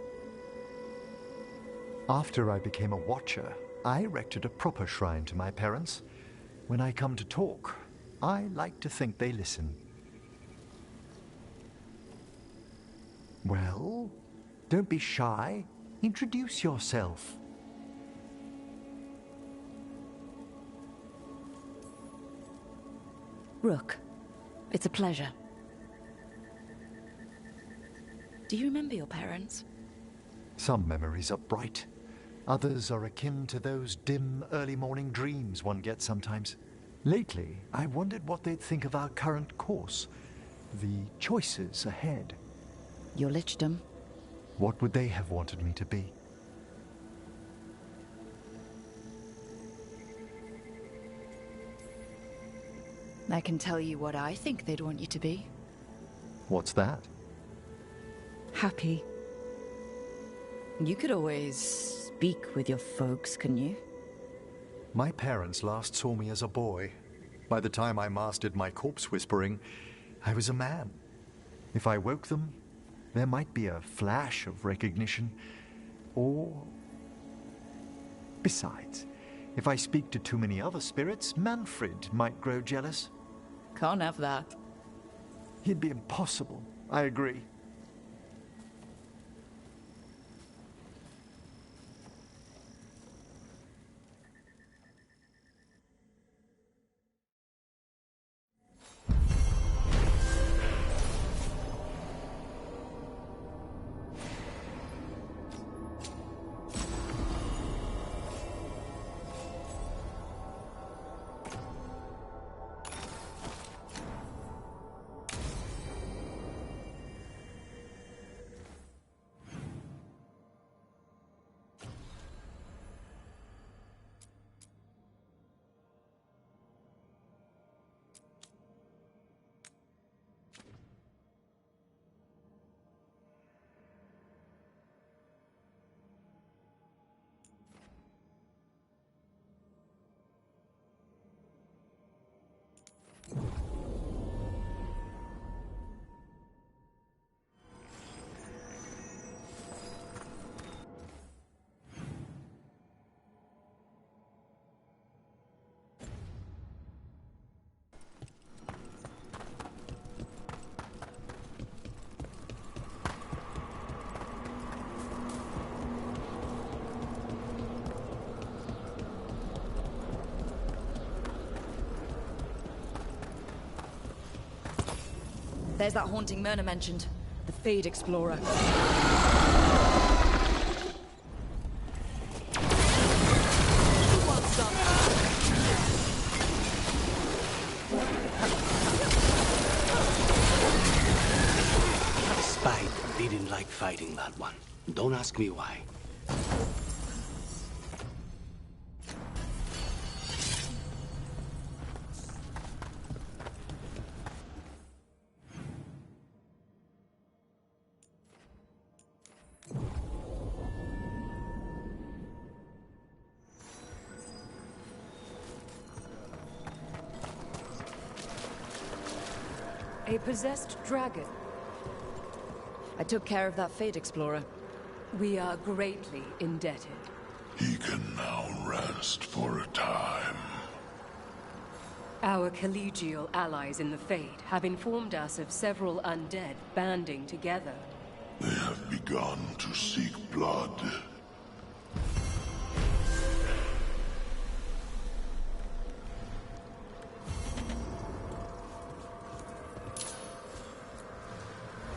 After I became a watcher, I erected a proper shrine to my parents. When I come to talk, I like to think they listen. Well, don't be shy. Introduce yourself. Rook, it's a pleasure. Do you remember your parents? Some memories are bright. Others are akin to those dim early morning dreams one gets sometimes. Lately, I wondered what they'd think of our current course, the choices ahead. Your lichdom? What would they have wanted me to be? I can tell you what I think they'd want you to be. What's that? Happy. You could always speak with your folks, couldn't you? My parents last saw me as a boy. By the time I mastered my corpse whispering, I was a man. If I woke them, there might be a flash of recognition, or... Besides, if I speak to too many other spirits, Manfred might grow jealous. Can't have that. He'd be impossible, I agree. There's that haunting Myrna mentioned. The Fade Explorer. Spite didn't like fighting that one. Don't ask me why. A possessed dragon. I took care of that Fade Explorer. We are greatly indebted. He can now rest for a time. Our collegial allies in the Fade have informed us of several undead banding together. They have begun to seek blood.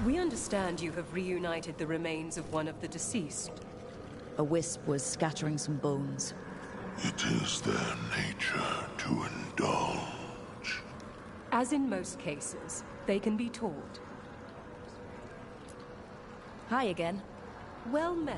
We understand you have reunited the remains of one of the deceased. A wisp was scattering some bones. It is their nature to indulge. As in most cases, they can be taught. Hi again. Well met.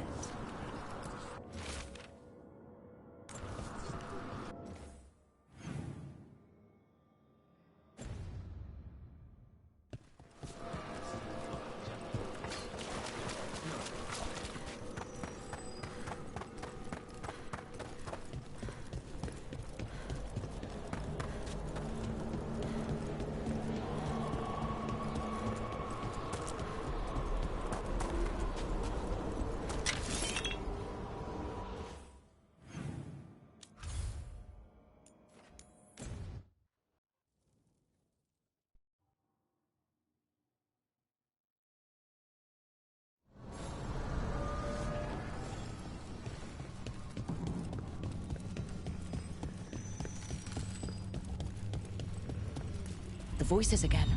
The voices again.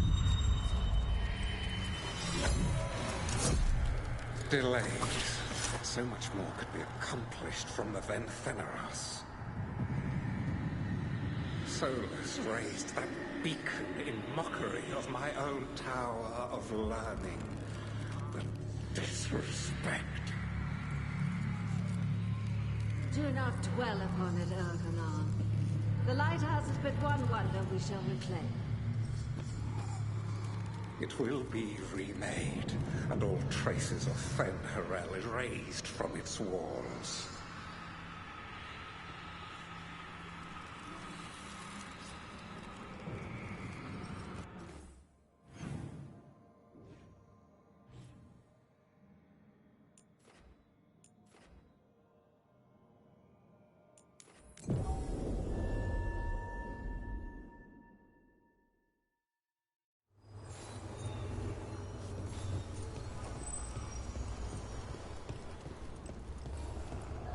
Delays. So much more could be accomplished from the then Feneras. Solus raised that beacon in mockery of my own tower of learning. The disrespect. Do not dwell upon it, Elganon. The lighthouse is but one wonder we shall reclaim. It will be remade, and all traces of Fen'Harel erased from its walls.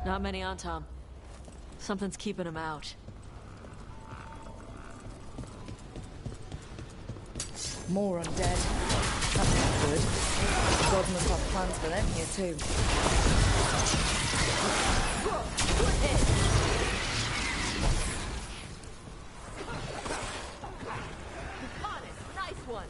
Not many on Tom. Something's keeping him out. More undead. That's not good. God must have plans for them here too. Good hit! Nice one!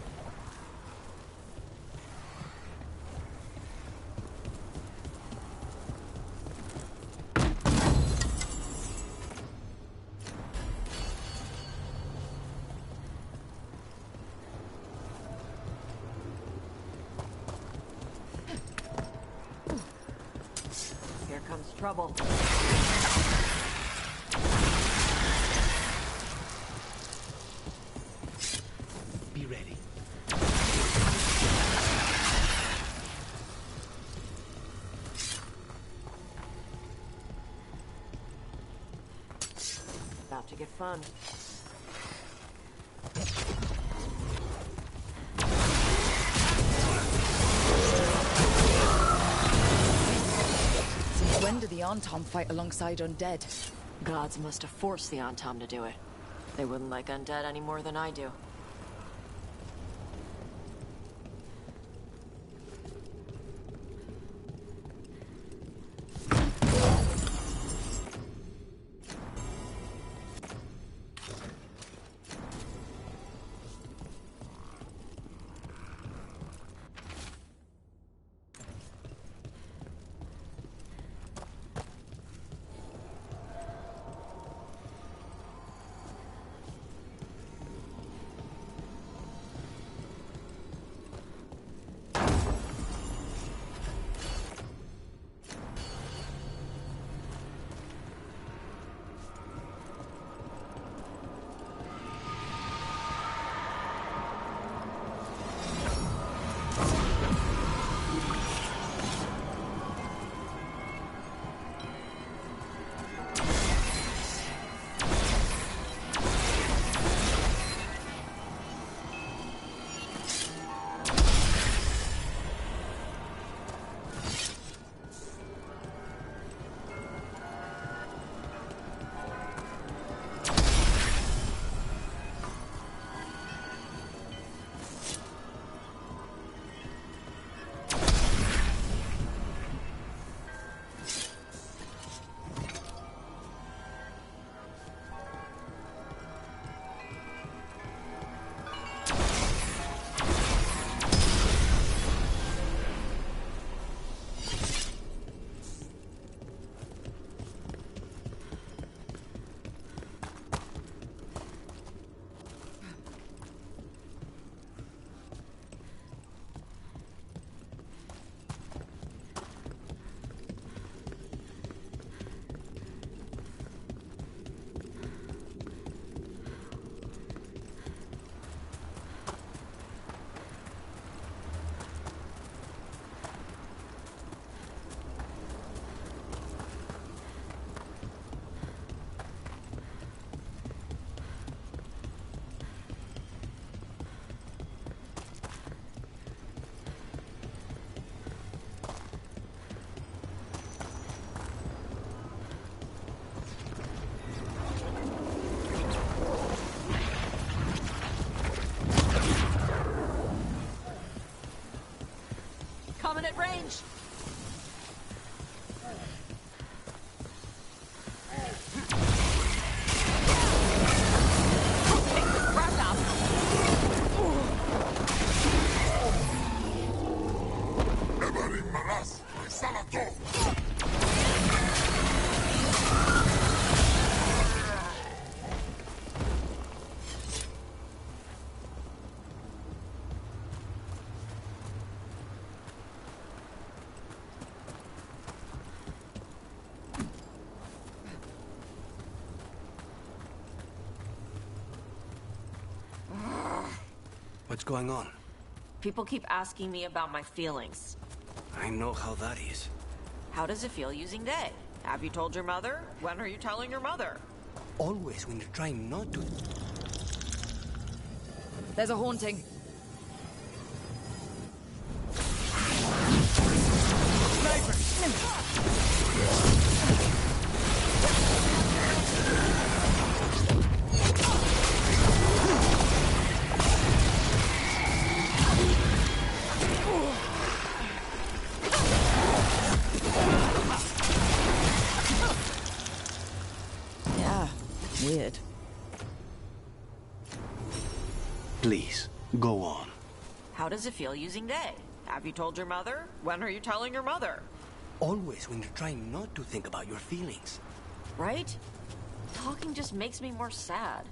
Here comes trouble. Be ready. About to get fun. Since when do the Antom fight alongside undead? Gods must have forced the Antom to do it. They wouldn't like undead any more than I do. Coming at range! What's going on? People keep asking me about my feelings. I know how that is. How does it feel using they? Have you told your mother? When are you telling your mother? Always when you're trying not to... There's a haunting. Yeah, weird. Please, go on. How does it feel using they? Have you told your mother? When are you telling your mother? Always when you're trying not to think about your feelings. Right? Talking just makes me more sad.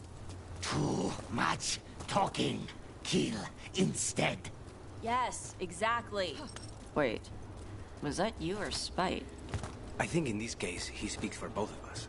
Too much talking. Kill instead. Yes, exactly. Wait, was that you or Spite? I think in this case, he speaks for both of us.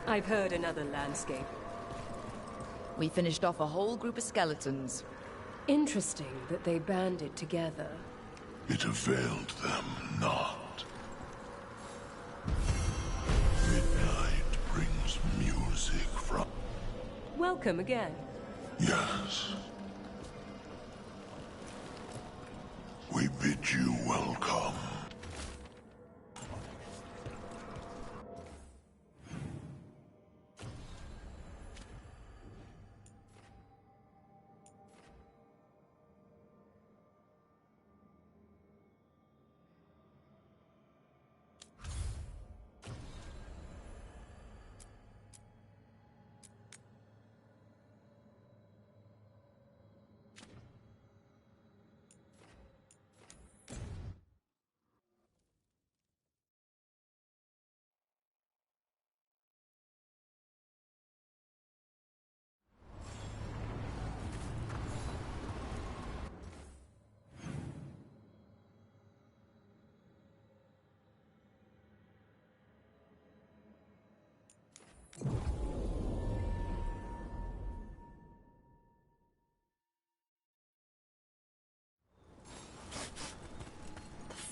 I've heard another landscape. We finished off a whole group of skeletons. Interesting that they banded together. It availed them not. Midnight brings music from... Welcome again. Yes. We bid you welcome.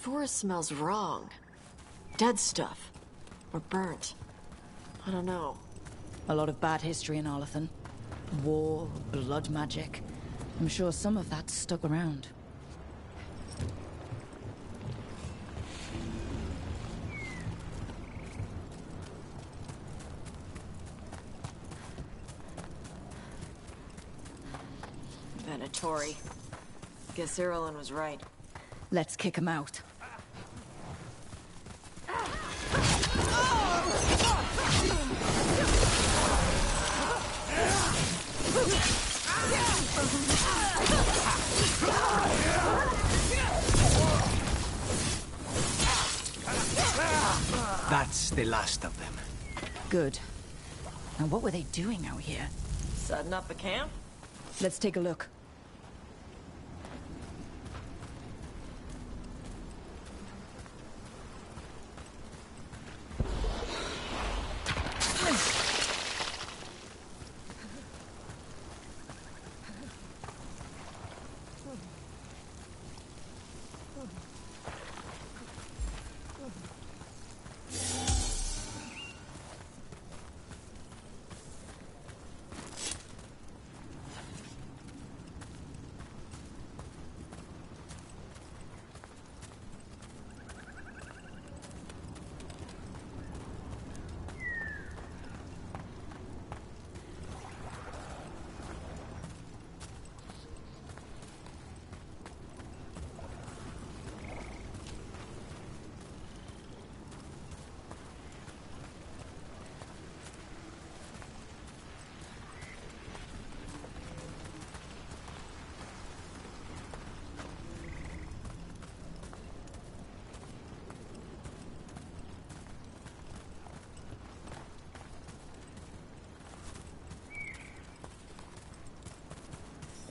The forest smells wrong. Dead stuff. Or burnt. I don't know. A lot of bad history in Arlathan. War, blood magic. I'm sure some of that's stuck around. Venatori. Guess Irulan was right. Let's kick him out. That's the last of them. Good. Now what were they doing out here? Setting up a camp? Let's take a look.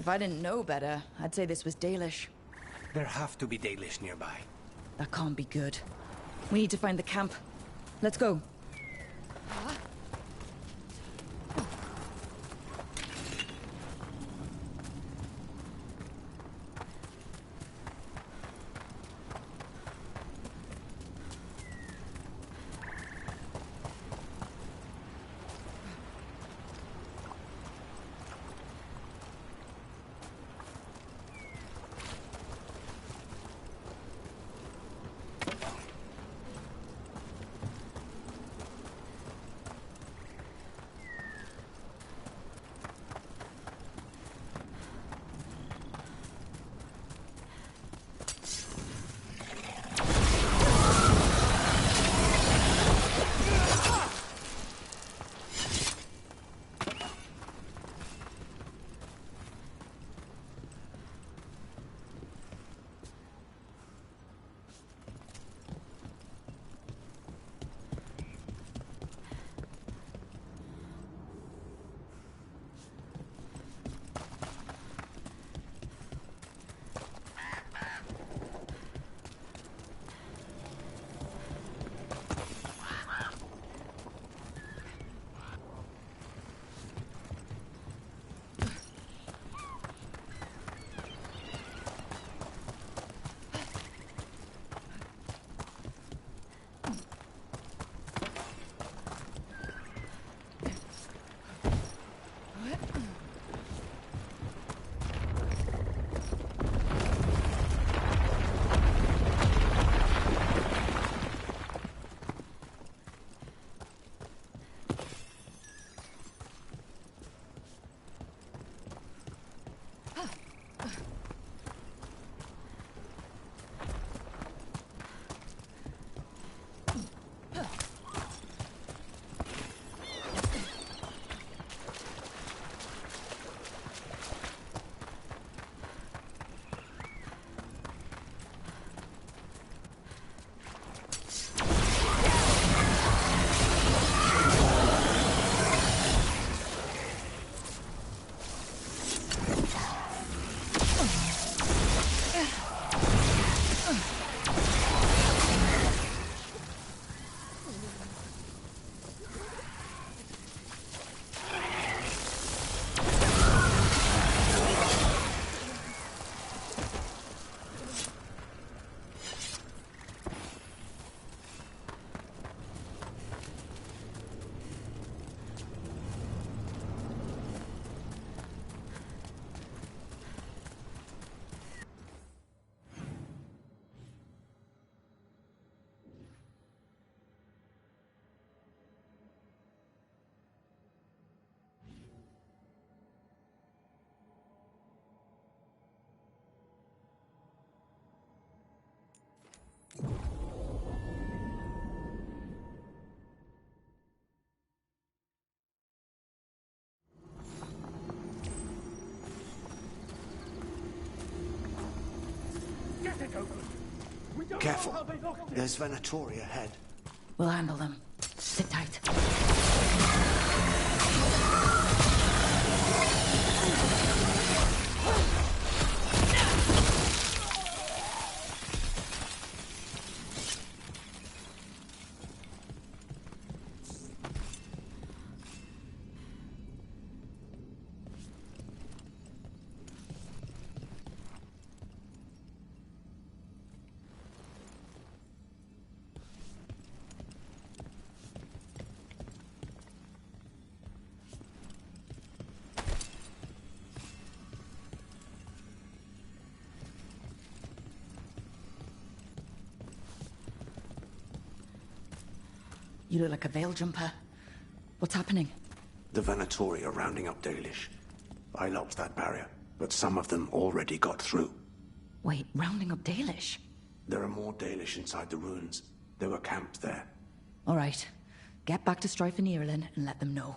I didn't know better, I'd say this was Dalish. There have to be Dalish nearby. That can't be good. We need to find the camp. Let's go. Careful. There's Venatori ahead. We'll handle them. Sit tight. You look like a veil jumper. What's happening? The Venatori are rounding up Dalish. I locked that barrier, but some of them already got through. Wait, rounding up Dalish? There are more Dalish inside the ruins. They were camped there. All right. Get back to Strife and Ireland and let them know.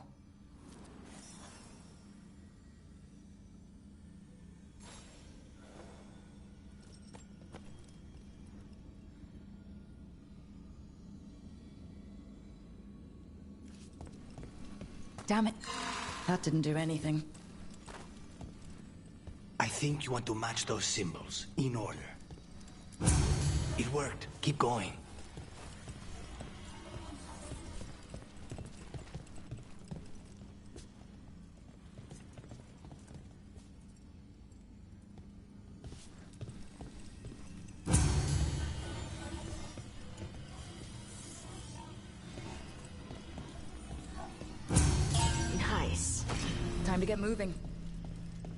Damn it. That didn't do anything. I think you want to match those symbols, in order. It worked. Keep going. Nice. Time to get moving.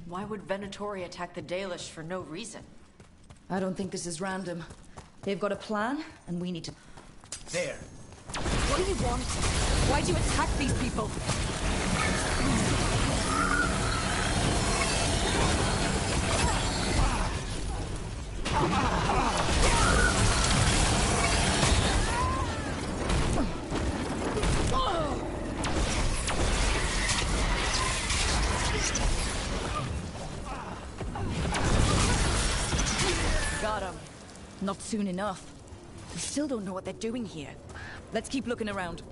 Why would Venatori attack the Dalish for no reason? I don't think this is random. They've got a plan, and we need to... There. What do you want? Why do you attack these people? Got him. Not soon enough. We still don't know what they're doing here. Let's keep looking around.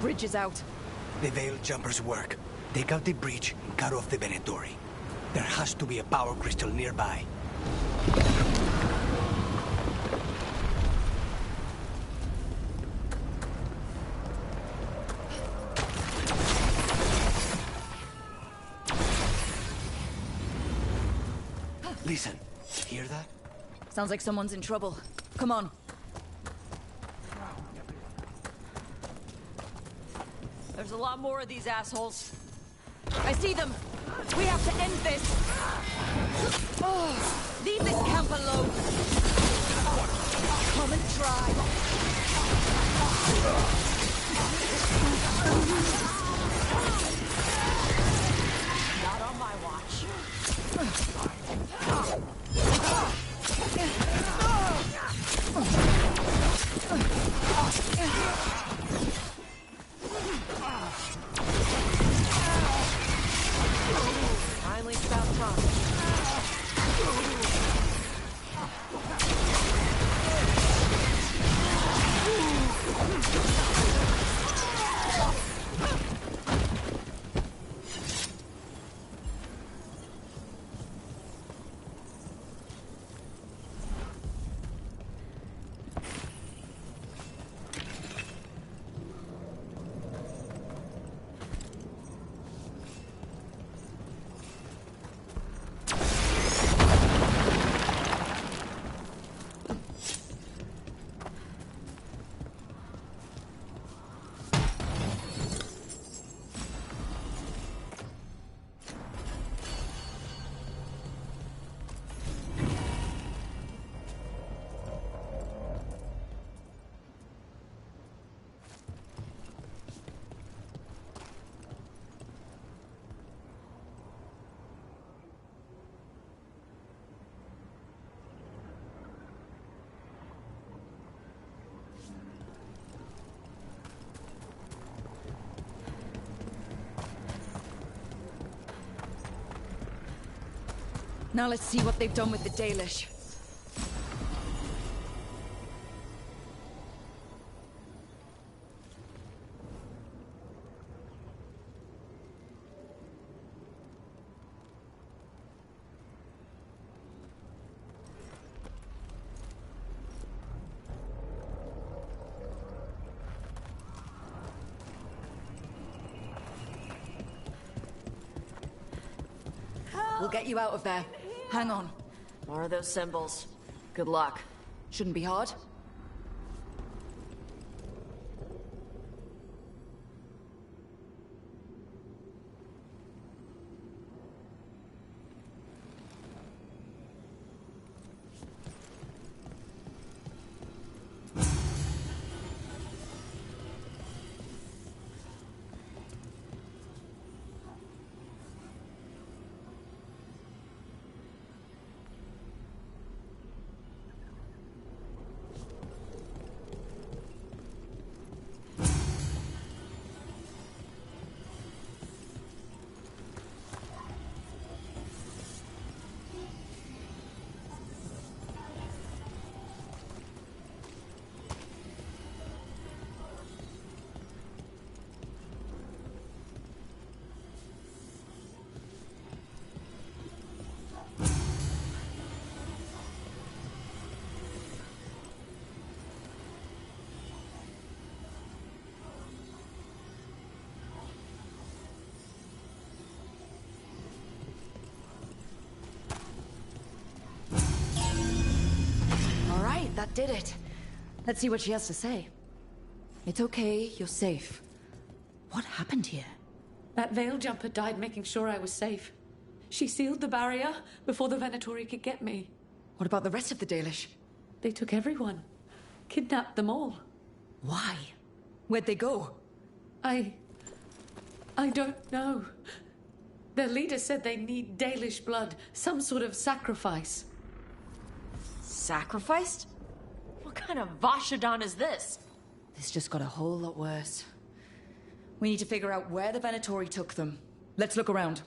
Bridge is out. The Veil Jumpers work. Take out the breach and cut off the Venatori. There has to be a power crystal nearby. Listen, hear that? Sounds like someone's in trouble. Come on. There's a lot more of these assholes. I see them! We have to end this! Oh, leave this camp alone! Come and try! Not on my watch. Finally stopped talking. Now let's see what they've done with the Dalish. We'll get you out of there. Hang on. More of those symbols. Good luck. Shouldn't be hard. That did it. Let's see what she has to say. It's okay, you're safe. What happened here? That veil jumper died making sure I was safe. She sealed the barrier before the Venatori could get me. What about the rest of the Dalish? They took everyone. Kidnapped them all. Why? Where'd they go? I don't know. Their leader said they need Dalish blood, some sort of sacrifice. Sacrificed? What kind of Vashodon is this? This just got a whole lot worse. We need to figure out where the Venatori took them. Let's look around.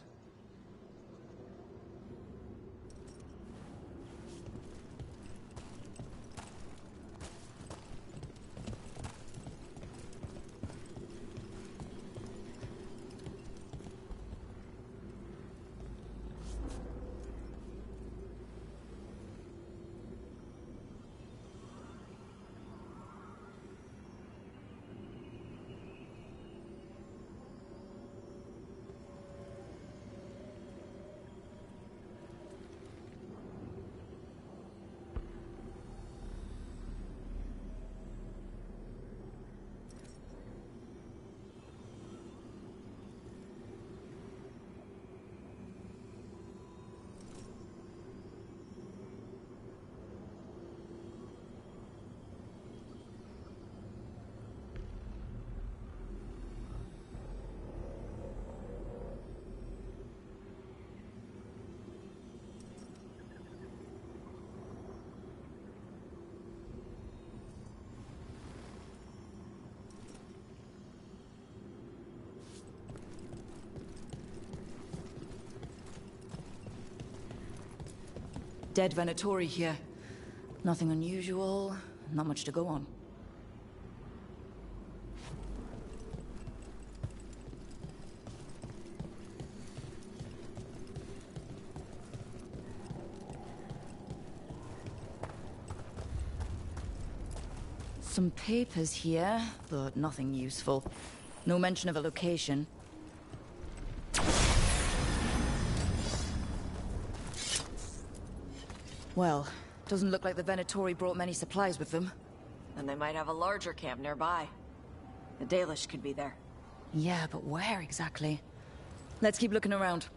Dead Venatori here. Nothing unusual, not much to go on. Some papers here, but nothing useful. No mention of a location. Well, doesn't look like the Venatori brought many supplies with them. And they might have a larger camp nearby. The Dalish could be there. Yeah, but where exactly? Let's keep looking around.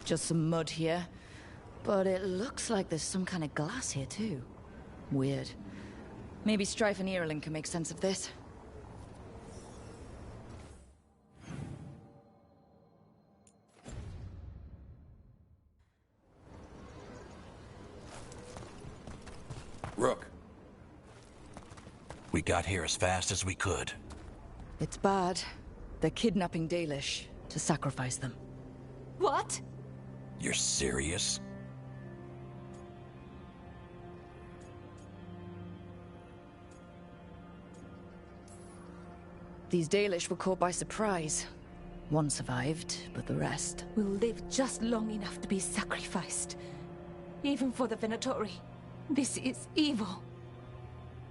Just some mud here. But it looks like there's some kind of glass here too. Weird. Maybe Strife and Irulan can make sense of this. Rook. We got here as fast as we could. It's bad. They're kidnapping Dalish to sacrifice them. What? You're serious? These Dalish were caught by surprise. One survived, but the rest... will live just long enough to be sacrificed. Even for the Venatori, this is evil.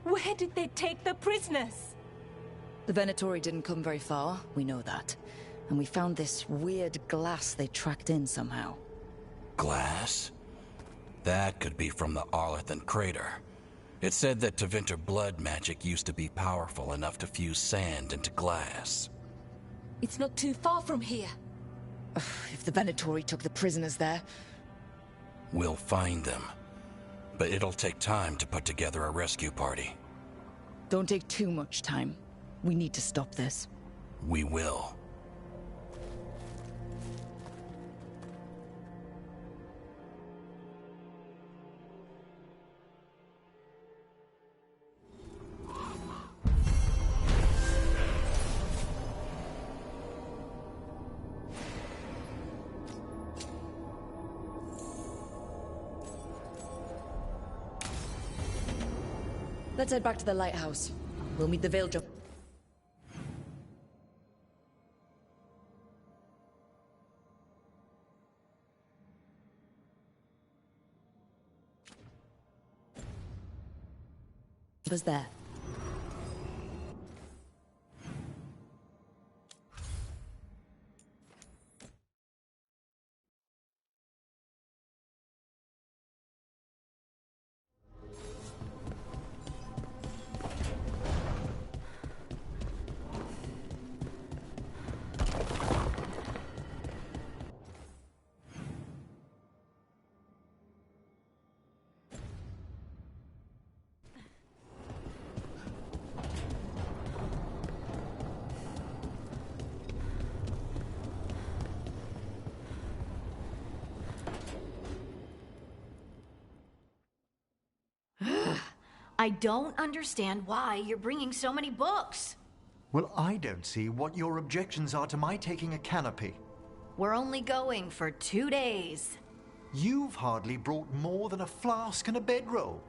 Where did they take the prisoners? The Venatori didn't come very far, we know that. And we found this weird glass they tracked in somehow. Glass? That could be from the Arlethan crater. It said that Tevinter blood magic used to be powerful enough to fuse sand into glass. It's not too far from here. If the Venatori took the prisoners there... We'll find them. But it'll take time to put together a rescue party. Don't take too much time. We need to stop this. We will. Let's head back to the lighthouse. We'll meet the Veilguard. Was there. I don't understand why you're bringing so many books. Well, I don't see what your objections are to my taking a canopy. We're only going for 2 days. You've hardly brought more than a flask and a bedroll.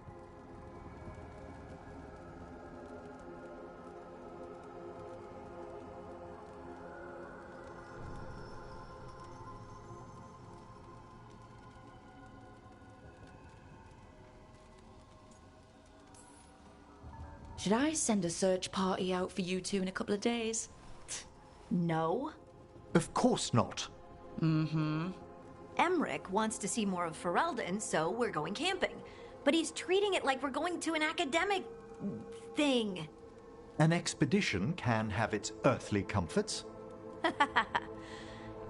Should I send a search party out for you two in a couple of days? No. Of course not. Mm-hmm. Emmerich wants to see more of Ferelden, so we're going camping. But he's treating it like we're going to an academic... thing. An expedition can have its earthly comforts.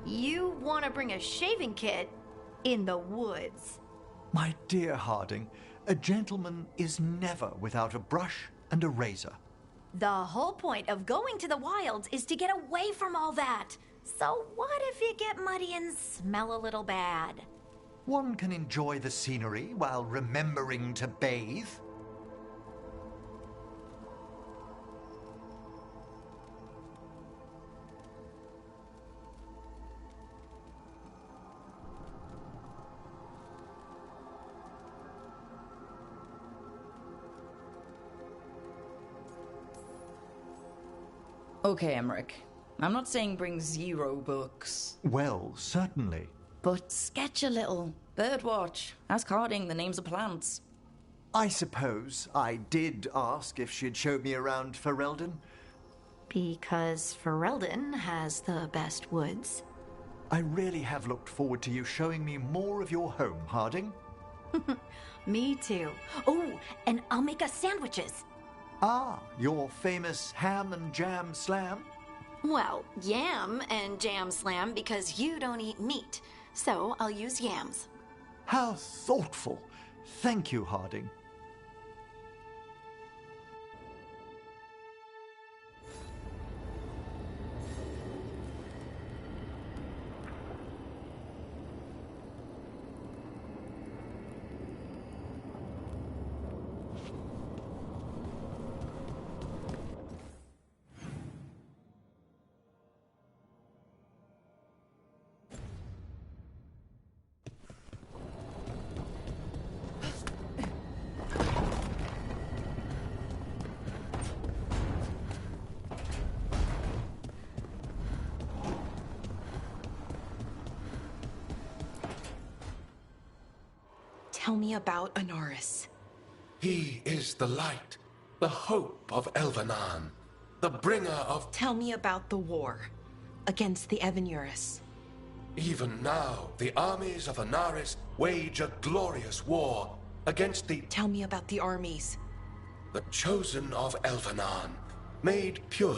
You want to bring a shaving kit in the woods. My dear Harding, a gentleman is never without a brush and a razor. The whole point of going to the wilds is to get away from all that. So what if you get muddy and smell a little bad? One can enjoy the scenery while remembering to bathe. Okay, Emmerich. I'm not saying bring 0 books. Well, certainly. But sketch a little. Birdwatch. Ask Harding the names of plants. I suppose I did ask if she'd show me around Ferelden. Because Ferelden has the best woods. I really have looked forward to you showing me more of your home, Harding. Me too. Oh, and I'll make us sandwiches. Ah, your famous ham and jam slam? Well, yam and jam slam because you don't eat meat. So I'll use yams. How thoughtful. Thank you, Harding. Tell me about Anaris. He is the light, the hope of Elvenan, the bringer of... Tell me about the war against the Evenuris. Even now, the armies of Anaris wage a glorious war against the... Tell me about the armies. The chosen of Elvenan, made pure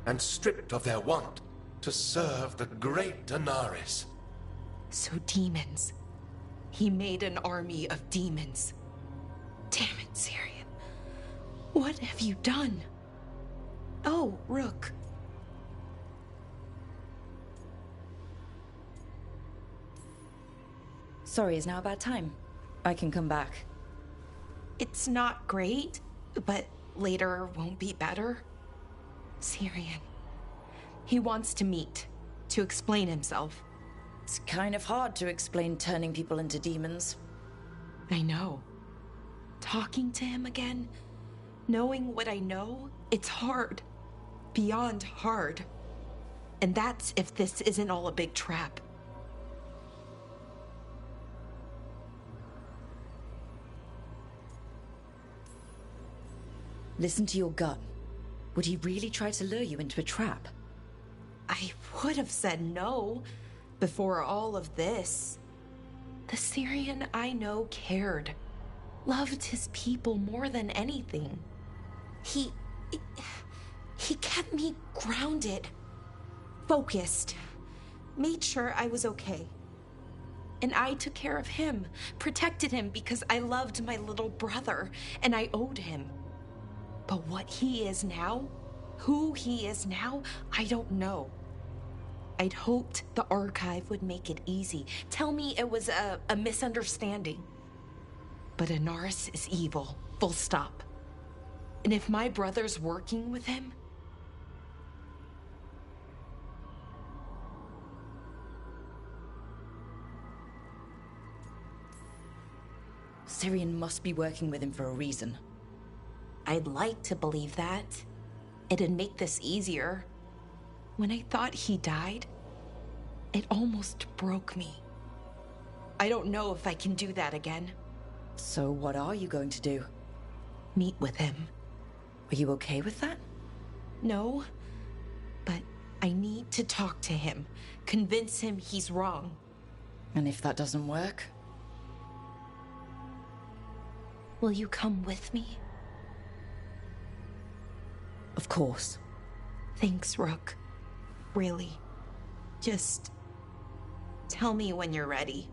and stripped of their want to serve the great Anaris. So demons. He made an army of demons. Damn it, Syrian. What have you done? Oh, Rook. Sorry, is now a bad time? I can come back. It's not great, but later won't be better. Syrian. He wants to meet, to explain himself. It's kind of hard to explain turning people into demons. I know. Talking to him again, knowing what I know, it's hard. Beyond hard. And that's if this isn't all a big trap. Listen to your gut. Would he really try to lure you into a trap? I would have said no before all of this. The Syrian I know cared. Loved his people more than anything. He kept me grounded, focused, made sure I was okay. And I took care of him, protected him because I loved my little brother and I owed him. But what he is now, who he is now, I don't know. I'd hoped the archive would make it easy. Tell me it was a misunderstanding. But Anaris is evil, full stop. And if my brother's working with him... Syrian must be working with him for a reason. I'd like to believe that. It'd make this easier. When I thought he died, it almost broke me. I don't know if I can do that again. So what are you going to do? Meet with him. Are you okay with that? No, but I need to talk to him. Convince him he's wrong. And if that doesn't work? Will you come with me? Of course. Thanks, Rook. Really. Just tell me when you're ready.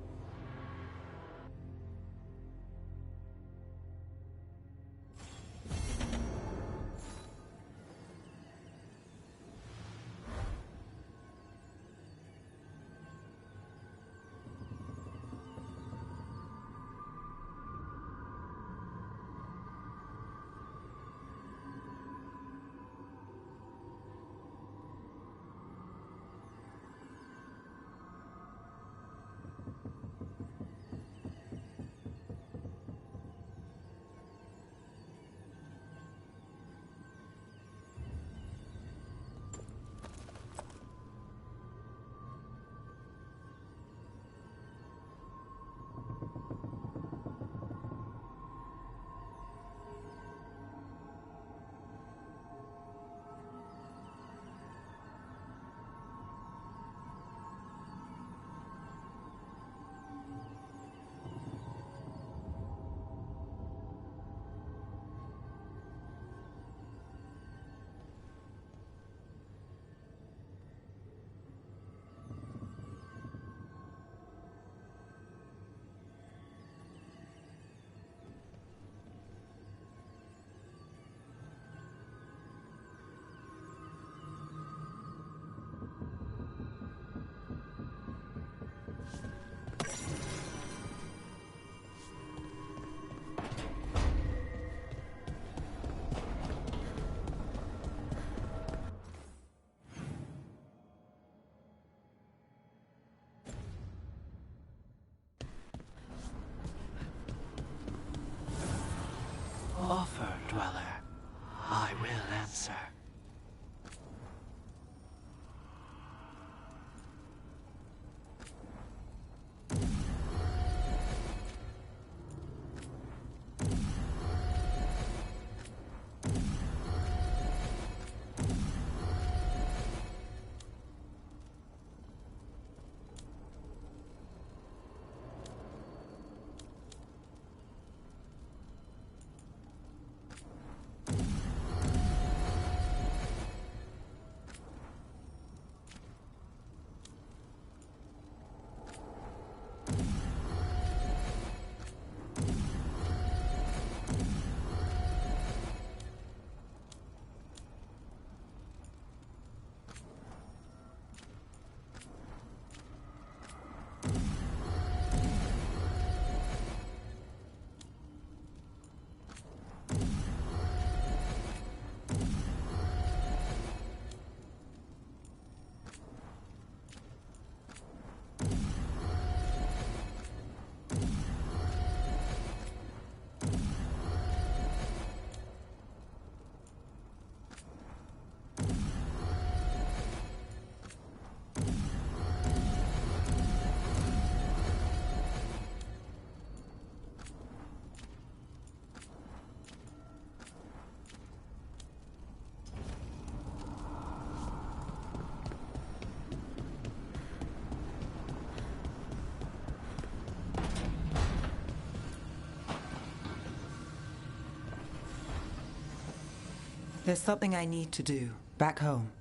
There's something I need to do, back home.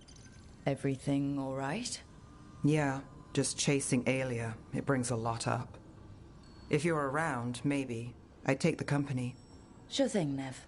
Everything all right? Yeah, just chasing Aelia. It brings a lot up. If you're around, maybe. I'd take the company. Sure thing, Nev.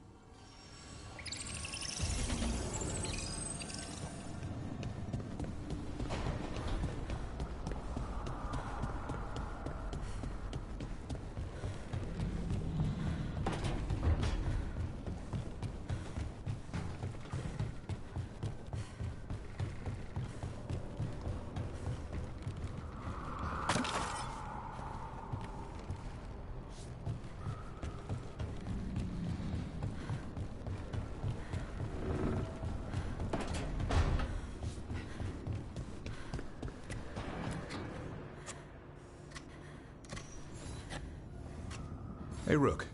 Hey, Rook.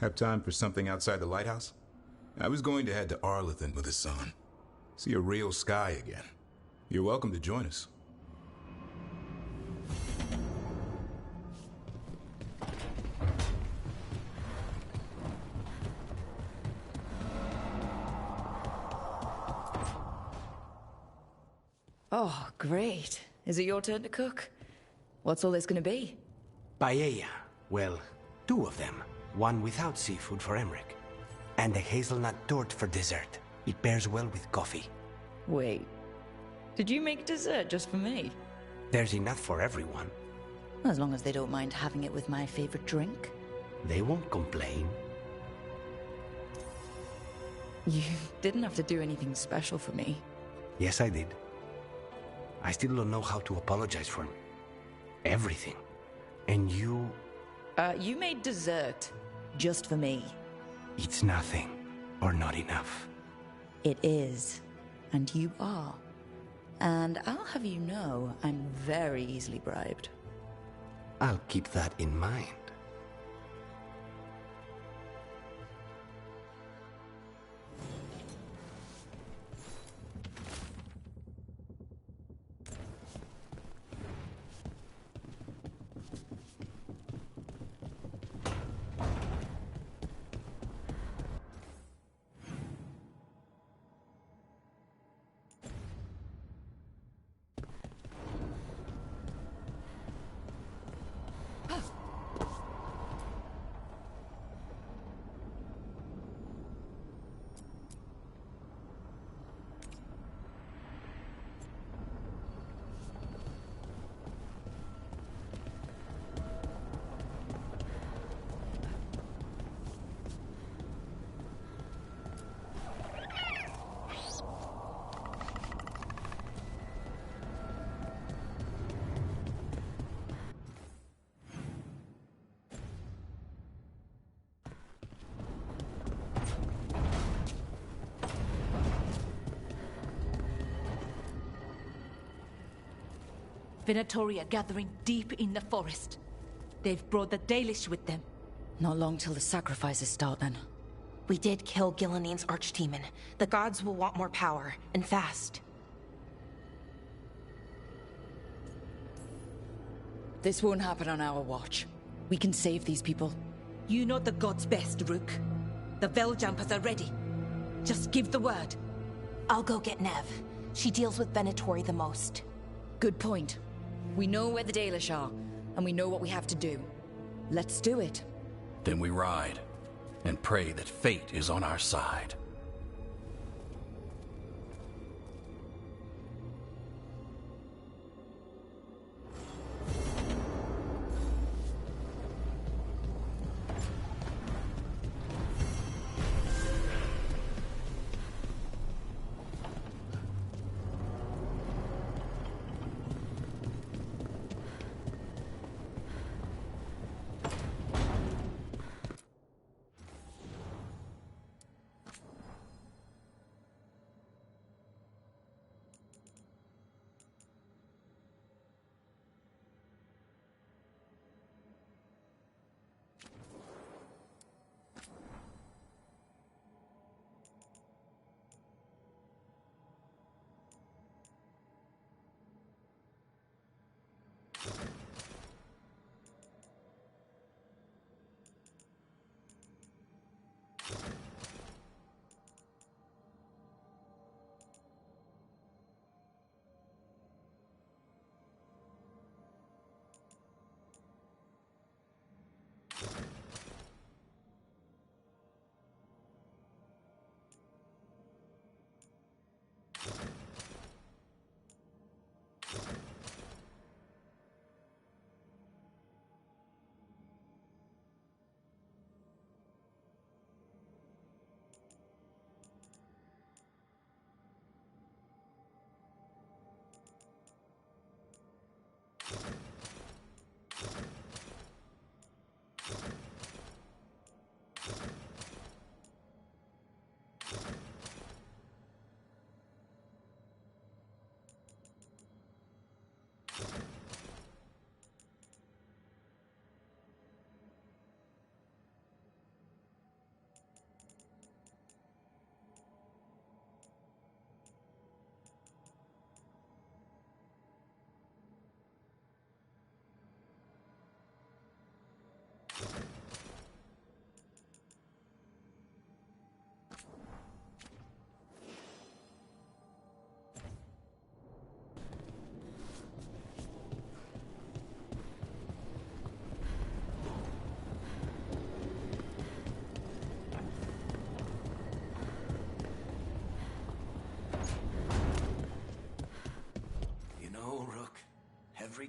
Have time for something outside the lighthouse? I was going to head to Arlington with the sun. See a real sky again. You're welcome to join us. Oh, great. Is it your turn to cook? What's all this gonna be? Paella. Well, 2 of them. One without seafood for Emmerich. And a hazelnut torte for dessert. It pairs well with coffee. Wait. Did you make dessert just for me? There's enough for everyone. As long as they don't mind having it with my favorite drink. They won't complain. You didn't have to do anything special for me. Yes, I did. I still don't know how to apologize for everything. And you... You made dessert just for me. It's nothing. Or not enough. It is. And you are. And I'll have you know, I'm very easily bribed. I'll keep that in mind. Venatori are gathering deep in the forest. They've brought the Dalish with them. Not long till the sacrifices start, then. We did kill Gilanine's archdemon. The gods will want more power, and fast. This won't happen on our watch. We can save these people. You know the gods best, Rook. The Veiljumpers are ready. Just give the word. I'll go get Nev. She deals with Venatori the most. Good point. We know where the Dalish are, and we know what we have to do. Let's do it. Then we ride, and pray that fate is on our side.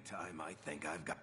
time I think I've got...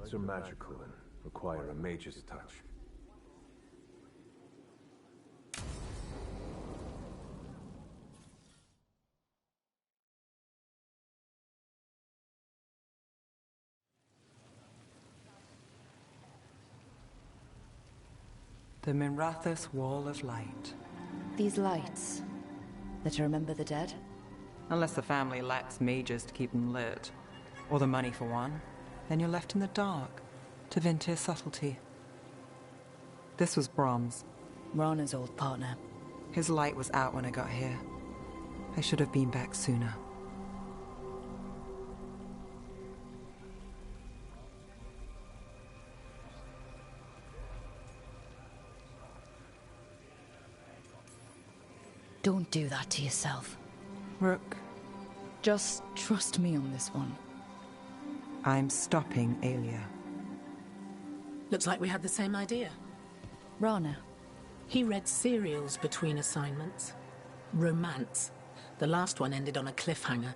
lights are magical and require a mage's touch. The Minrathous Wall of Light. These lights, they're to remember the dead? Unless the family lacks mages to keep them lit, or the money for one, then you're left in the dark, to Vinter's subtlety. This was Brahms. Rana's old partner. His light was out when I got here. I should have been back sooner. Don't do that to yourself. Rook. Just trust me on this one. I'm stopping Aelia. Looks like we had the same idea. Rana. He read serials between assignments. Romance. The last one ended on a cliffhanger.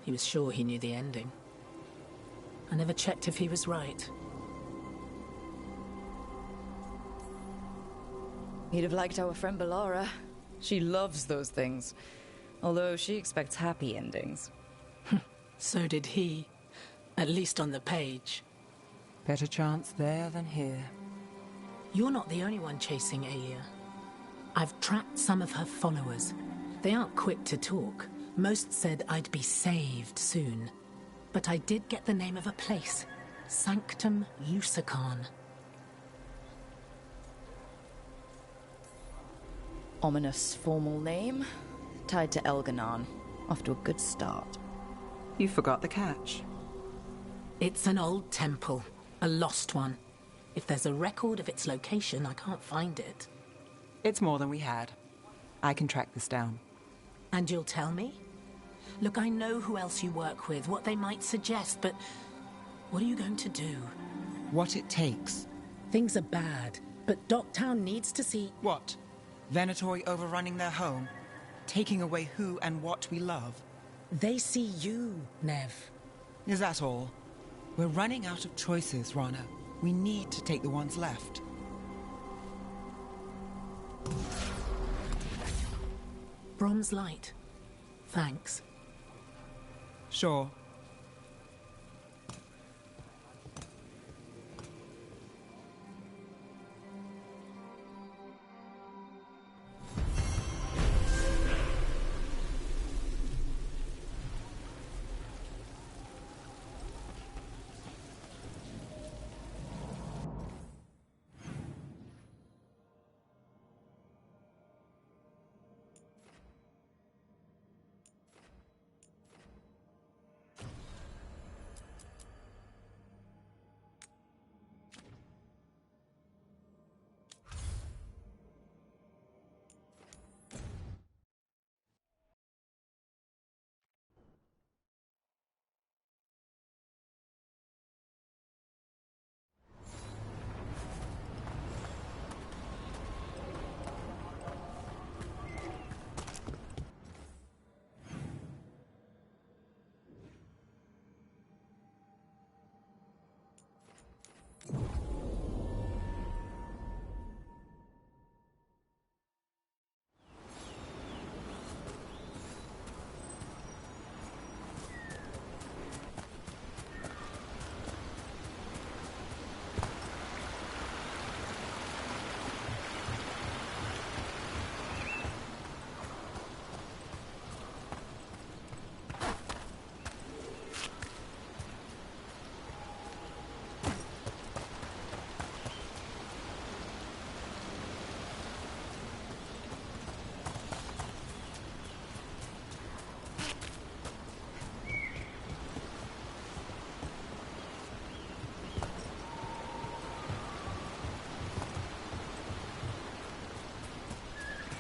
He was sure he knew the ending. I never checked if he was right. He'd have liked our friend Bellara. She loves those things. Although she expects happy endings. So did he. At least on the page. Better chance there than here. You're not the only one chasing Aelia. I've tracked some of her followers. They aren't quick to talk. Most said I'd be saved soon. But I did get the name of a place. Sanctum Lucican. Ominous formal name. Tied to Elganon. Off to a good start. You forgot the catch. It's an old temple. A lost one. If there's a record of its location, I can't find it. It's more than we had. I can track this down. And you'll tell me? Look, I know who else you work with, what they might suggest, but what are you going to do? What it takes. Things are bad, but Docktown needs to see... What? Venatori overrunning their home? Taking away who and what we love? They see you, Nev. Is that all? We're running out of choices, Rana. We need to take the ones left. Brom's light. Thanks. Sure.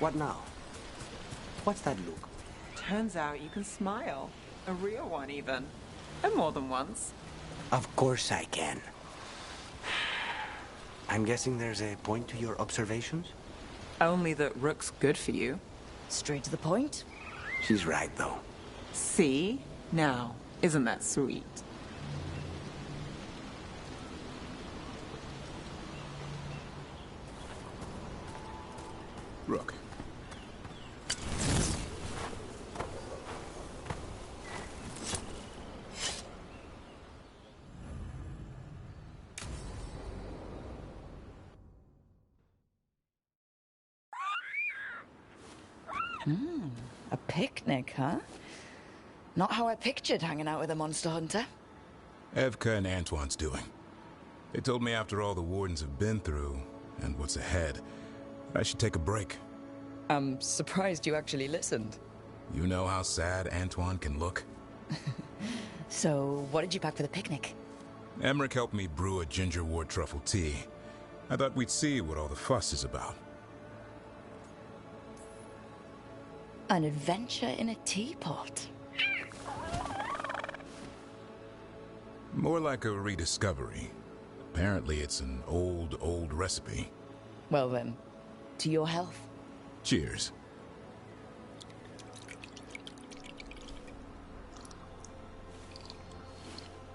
What now? What's that look? Turns out you can smile. A real one, even. And more than once. Of course I can. I'm guessing there's a point to your observations? Only that Rook's good for you. Straight to the point? She's right, though. See? Now, isn't that sweet? Rook. A picnic, huh? Not how I pictured hanging out with a monster hunter. Evka and Antoine's doing. They told me after all the Wardens have been through, and what's ahead, I should take a break. I'm surprised you actually listened. You know how sad Antoine can look? So, what did you pack for the picnic? Emmerich helped me brew a ginger wort truffle tea. I thought we'd see what all the fuss is about. An adventure in a teapot. More like a rediscovery. Apparently it's an old recipe. Well then, to your health. Cheers.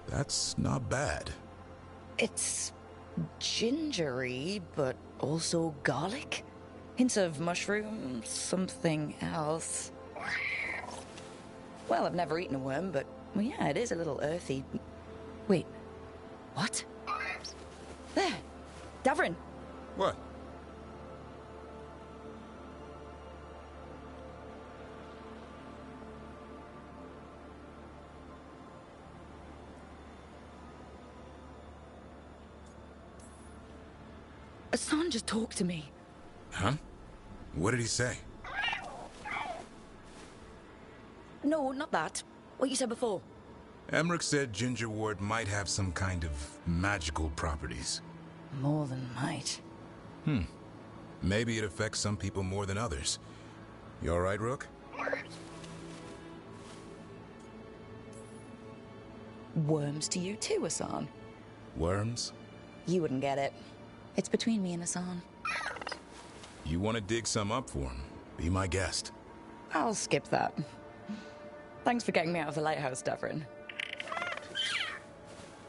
That's not bad. It's gingery, but also garlic. Hints of mushroom, something else. Well, I've never eaten a worm, but well, yeah, it is a little earthy. Wait, what? There, Davrin. What? Hassan just talked to me. Huh? What did he say? No, not that. What you said before. Emmerich said ginger wort might have some kind of magical properties. More than might. Maybe it affects some people more than others. You all right, Rook? Worms to you too, Hassan. Worms? You wouldn't get it. It's between me and Hassan. You want to dig some up for him? Be my guest. I'll skip that. Thanks for getting me out of the lighthouse, Davrin.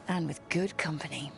And with good company.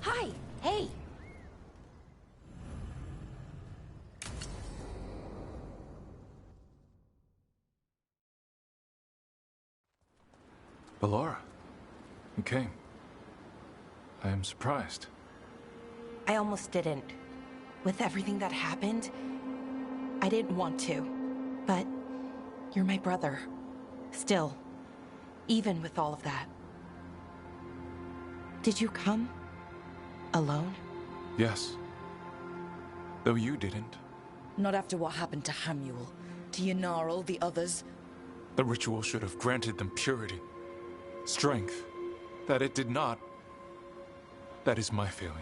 Hi! Hey! Ballora, you came. I am surprised. I almost didn't. With everything that happened, I didn't want to. But you're my brother. Still, even with all of that. Did you come? Alone? Yes. Though you didn't. Not after what happened to Hamuel, to Yanarl, the others. The ritual should have granted them purity, strength. That it did not. That is my failure.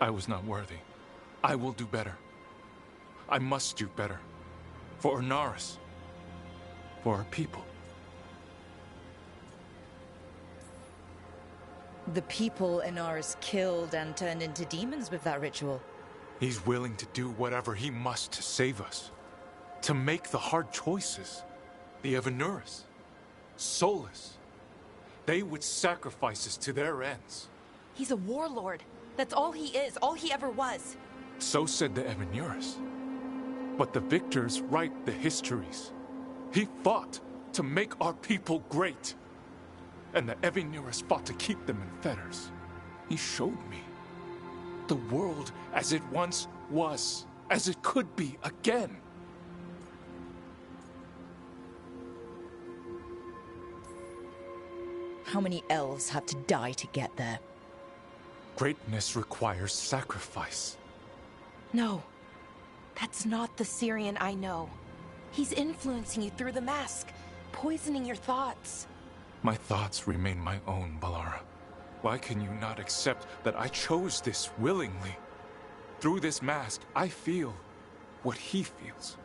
I was not worthy. I will do better. I must do better. For Inaris. For our people. The people Inaris killed and turned into demons with that ritual. He's willing to do whatever he must to save us. To make the hard choices. The Evanuris. Soulless. They would sacrifice us to their ends. He's a warlord. That's all he is, all he ever was. So said the Evanuris. But the victors write the histories. He fought to make our people great. And the Evanuris fought to keep them in fetters. He showed me. the world as it once was, as it could be again. How many elves have to die to get there? Greatness requires sacrifice. No, that's not the Syrian I know. He's influencing you through the mask, poisoning your thoughts. My thoughts remain my own, Balara. Why can you not accept that I chose this willingly? Through this mask, I feel what he feels.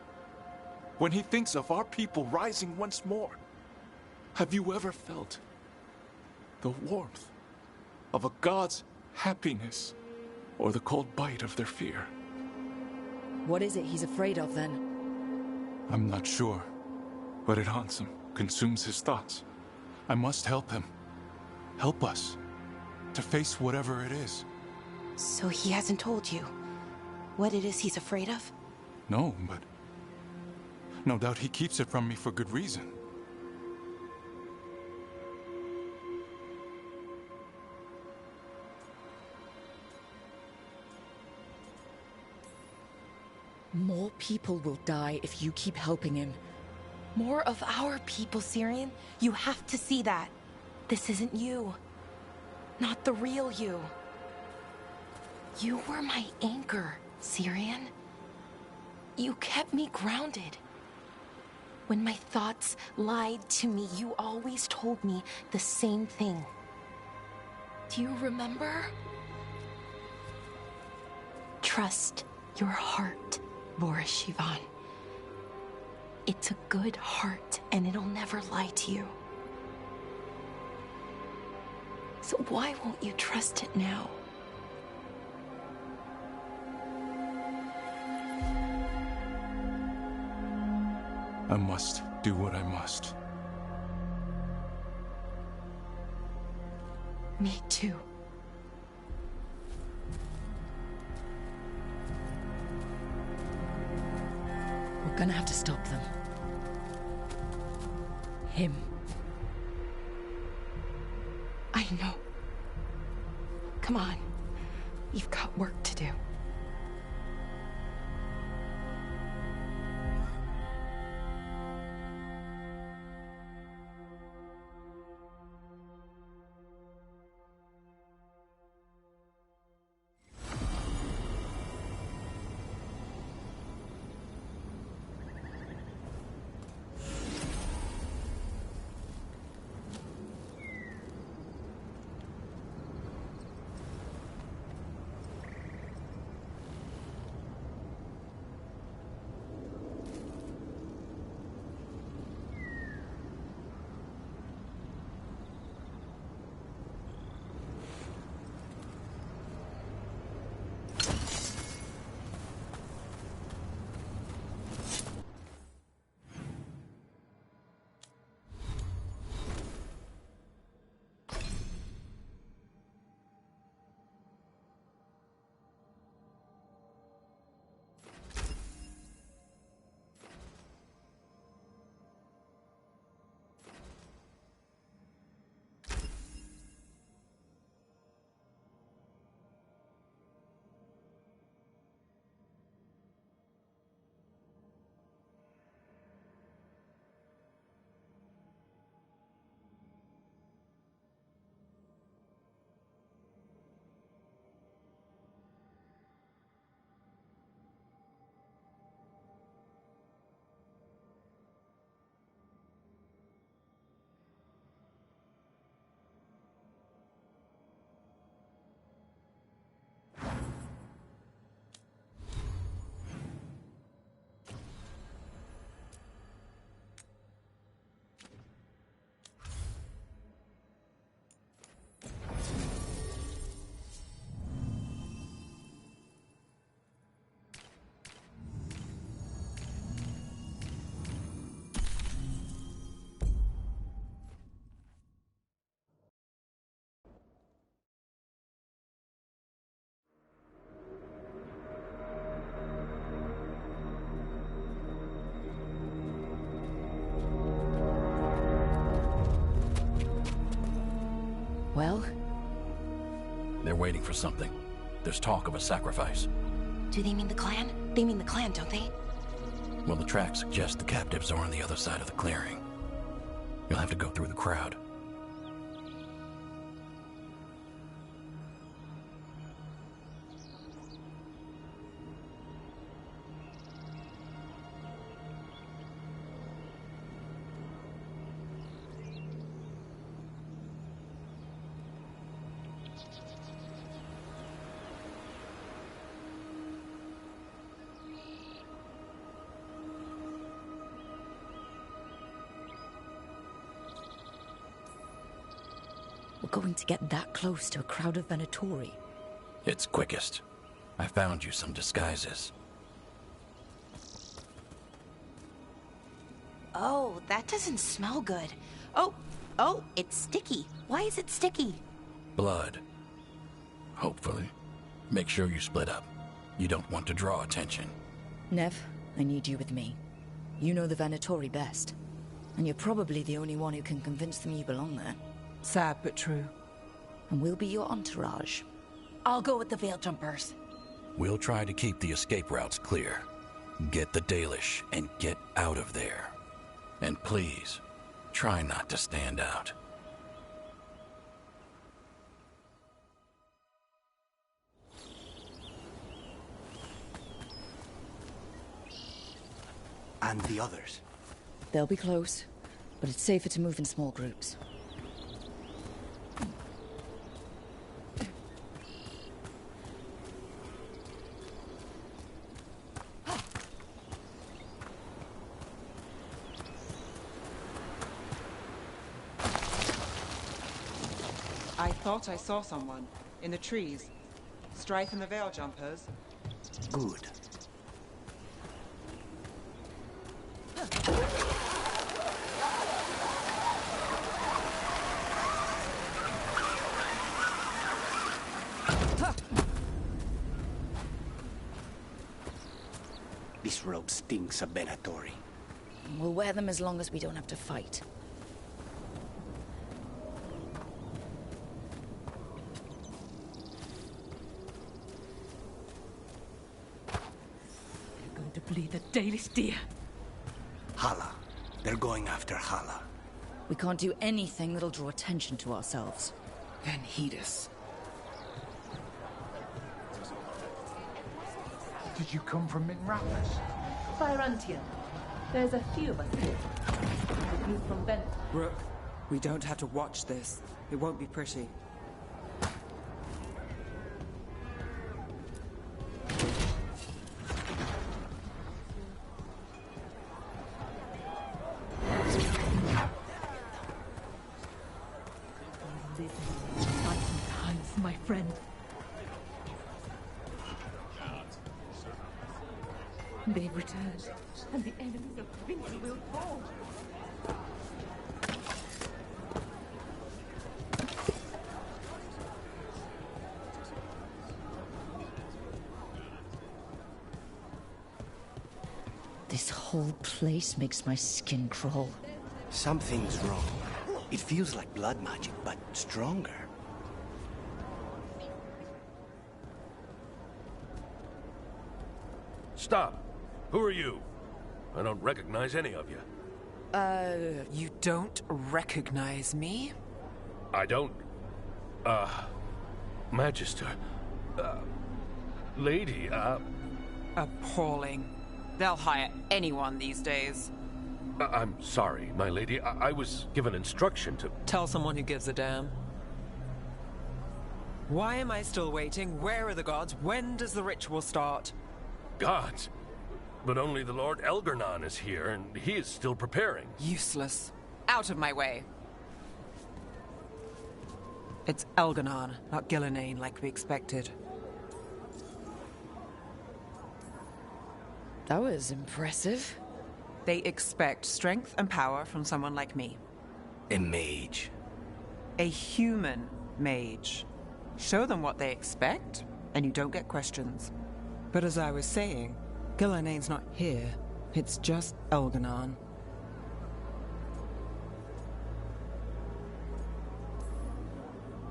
When he thinks of our people rising once more, have you ever felt the warmth of a god's happiness or the cold bite of their fear? What is it he's afraid of, then? I'm not sure, but it haunts him, consumes his thoughts. I must help him. Help us to face whatever it is. So he hasn't told you what it is he's afraid of? No, but no doubt he keeps it from me for good reason. More people will die if you keep helping him. More of our people, Syrian. You have to see that. This isn't you. Not the real you. You were my anchor, Syrian. You kept me grounded. When my thoughts lied to me, you always told me the same thing. Do you remember? Trust your heart, Boris Shivan. It's a good heart, and it'll never lie to you. So why won't you trust it now? I must do what I must. Me too. We're gonna have to stop them. Him. I know. Come on. You've got work to do. Well? They're waiting for something. There's talk of a sacrifice. Do they mean the clan? They mean the clan, don't they? Well, the tracks suggest the captives are on the other side of the clearing. You'll have to go through the crowd. We're going to get that close to a crowd of Venatori. It's quickest. I found you some disguises. Oh, that doesn't smell good. Oh, it's sticky. Why is it sticky? Blood. Hopefully. Make sure you split up. You don't want to draw attention. Nev, I need you with me. You know the Venatori best. And you're probably the only one who can convince them you belong there. Sad but true. And we'll be your entourage. I'll go with the Veil Jumpers. We'll try to keep the escape routes clear. Get the Dalish and get out of there. And please, try not to stand out. And the others? They'll be close, but it's safer to move in small groups. I thought I saw someone. In the trees. Strife and the Veil Jumpers. Good. This robe stinks of Venatori. We'll wear them as long as we don't have to fight. They're going to bleed the Dalish deer. Hala. They're going after Hala. We can't do anything that'll draw attention to ourselves. Then heed us. Did you come from Minrathous? Fyrantian. There's a few of us here. A group from Bent. Rook, we don't have to watch this. It won't be pretty. Times, my friend. They've returned, and the enemies of Vinci will fall. This whole place makes my skin crawl. Something's wrong. It feels like blood magic, but stronger. Stop! Who are you? I don't recognize any of you. You don't recognize me? I don't... Magister... Lady, Appalling. They'll hire anyone these days. I'm sorry, my lady. I was given instruction to... Tell someone who gives a damn. Why am I still waiting? Where are the gods? When does the ritual start? Gods? But only the Lord Elgarnon is here, and he is still preparing. Useless. Out of my way. It's Elgarnon, not Gillenane like we expected. That was impressive. They expect strength and power from someone like me. A mage. A human mage. Show them what they expect, and you don't get questions. But as I was saying, Gillenane's not here. It's just Elgarnon.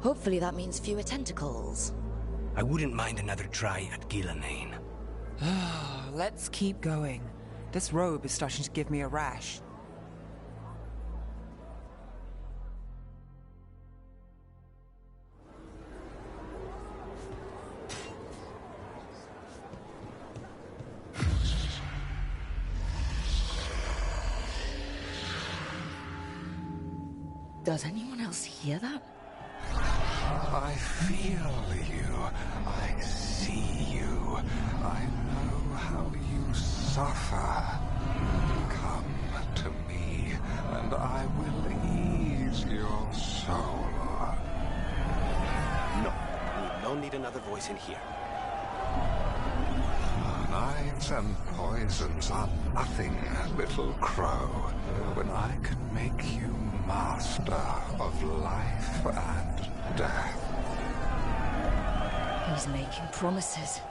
Hopefully that means fewer tentacles. I wouldn't mind another try at Gillenane. Let's keep going. This robe is starting to give me a rash. Does anyone else hear that? I feel you. I see you. I know how you suffer. Come to me, and I will ease your soul. No, we don't need another voice in here. Knives and poisons are nothing, little crow, when I can make you master of life and death. He's making promises.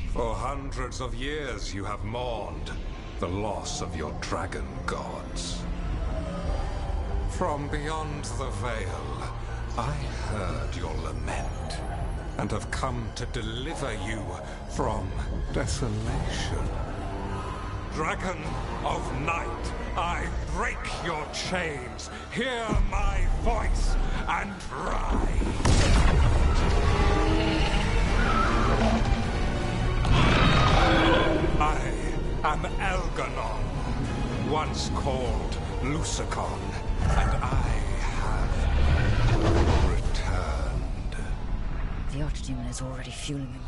For hundreds of years you have mourned the loss of your dragon gods. From beyond the veil, I heard your lament, and have come to deliver you from desolation. Dragon of Night, I break your chains. Hear my voice and rise. I am Elganon, once called Lucicon, and I have returned. The Archdemon is already fueling them.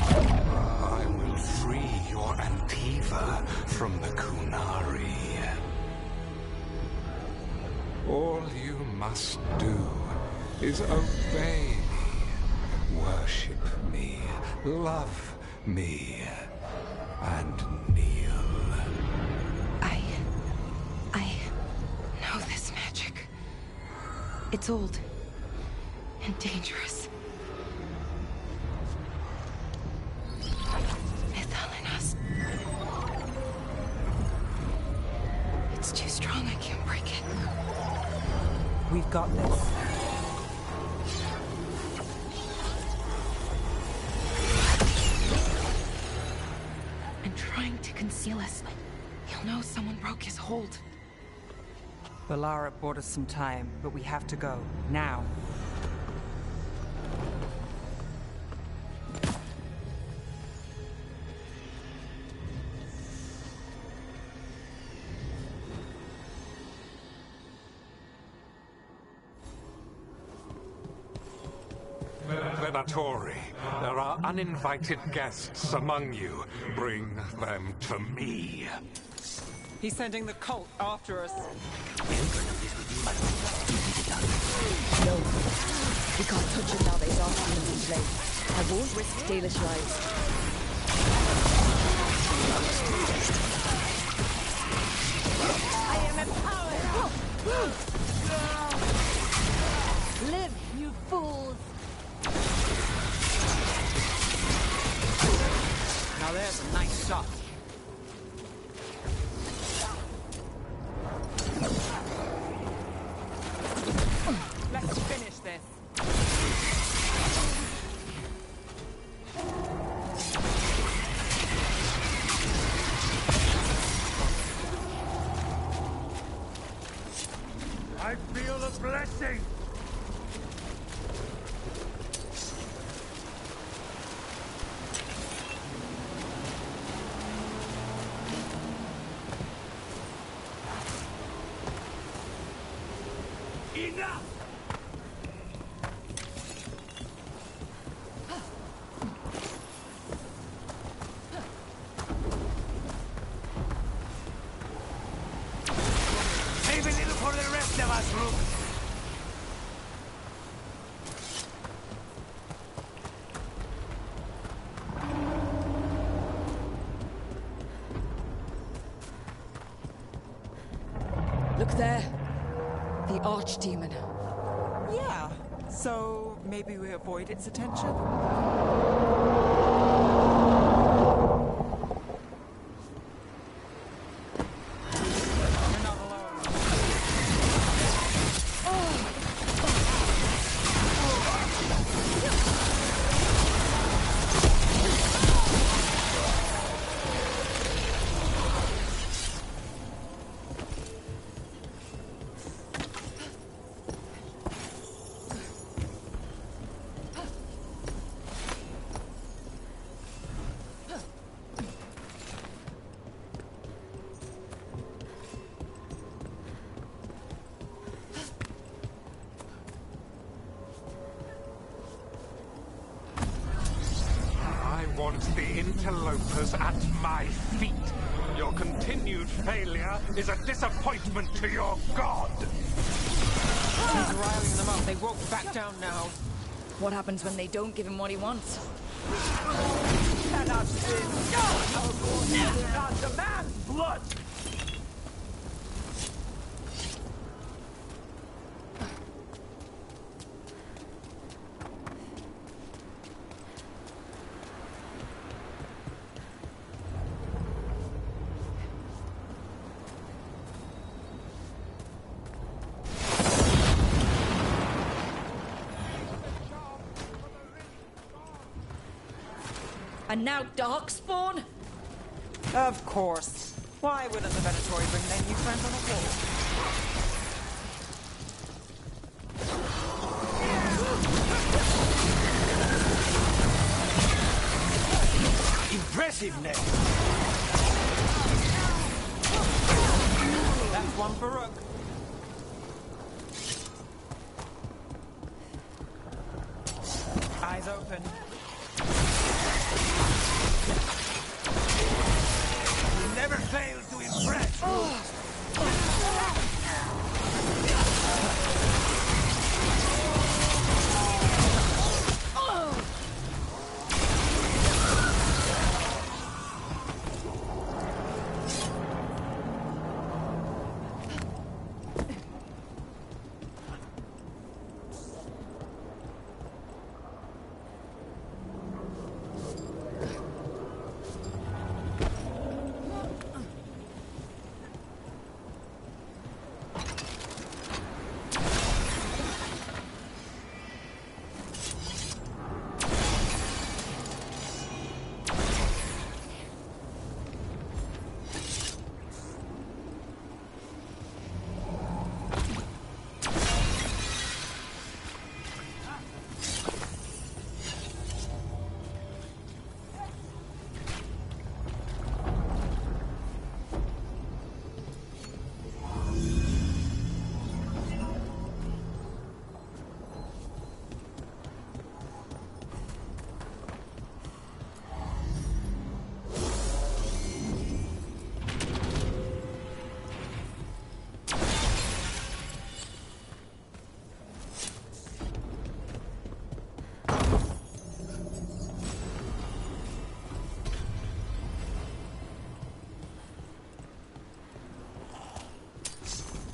I will free your Antiva from the Kunari. All you must do is obey me, worship me, love me, and kneel. I know this magic. It's old and dangerous. It's too strong, I can't break it. We've got this. And trying to conceal us. He'll know someone broke his hold. Balara bought us some time, but we have to go. Now. Venatori, there are uninvited guests among you. Bring them to me. He's sending the cult after us. No. We can't touch him now that his Archdemons in play. I won't risk Dalish lives. I am empowered! Live, you fools! Now there's a nice shot. Let's finish this. I feel a blessing! Enough! Save a little for the rest of us, Rook! Look there. The Archdemon. Yeah. So maybe we avoid its attention? warns the interlopers at my feet. Your continued failure is a disappointment to your god. He's riling them up. They won't back down now. What happens when they don't give him what he wants? Cannot sin. Do not demand blood. And now Darkspawn? Of course. Why wouldn't the Venatori bring their new friends on a walk? Impressiveness. That's one for Rook. Eyes open. Never fail to impress.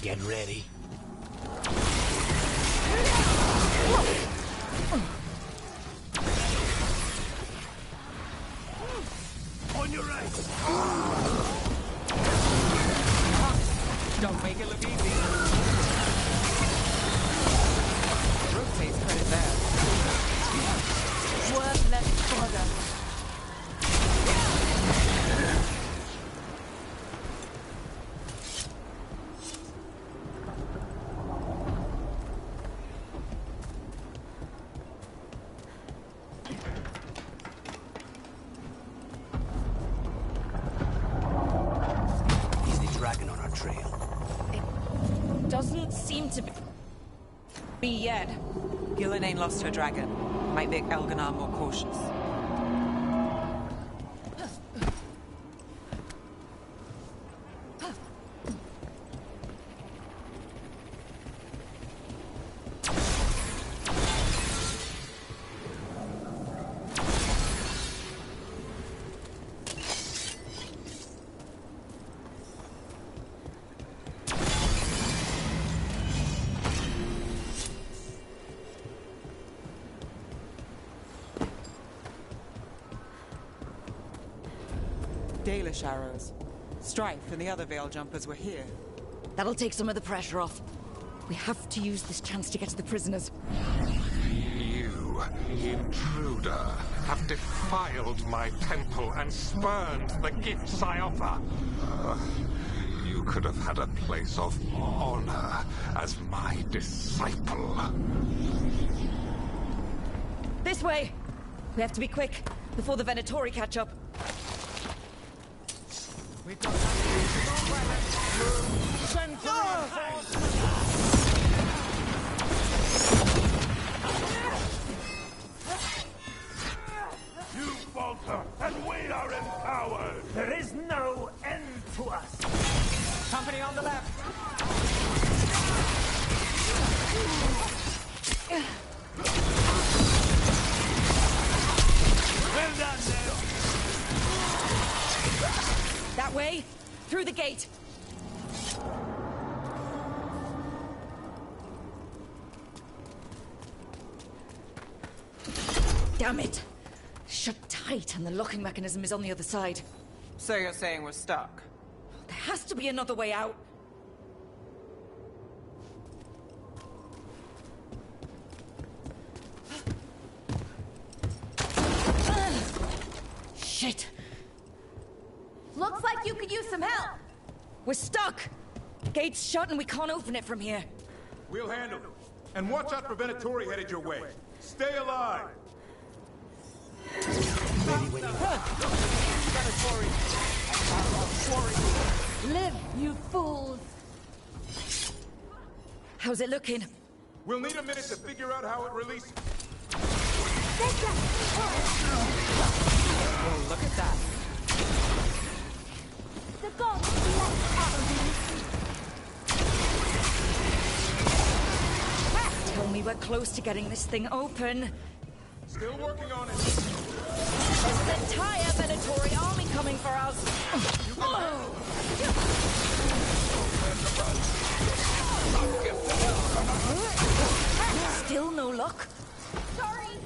Get ready. On your right. Don't make it look easy. Rook takes credit there. Worthless fodder. Doesn't seem to be yet. Gillenane lost her dragon. Might make Elganar more cautious. Dalish arrows. Strife and the other Veil Jumpers were here. That'll take some of the pressure off. We have to use this chance to get to the prisoners. You, intruder, have defiled my temple and spurned the gifts I offer. You could have had a place of honor as my disciple. This way! We have to be quick, before the Venatori catch up. We've got You falter! way? Through the gate. Damn it! Shut tight, and the locking mechanism is on the other side. So you're saying we're stuck? There has to be another way out. Shit! Looks like you could use some help. We're stuck! Gate's shut and we can't open it from here. We'll handle it. And watch out for Venatori headed your way. Stay alive! Live, you fools! How's it looking? We'll need a minute to figure out how it releases. Oh, look at that. The gods bless our Tell me we're close to getting this thing open. Still working on it. There's an entire Venatori army coming for us. Still no luck? Sorry!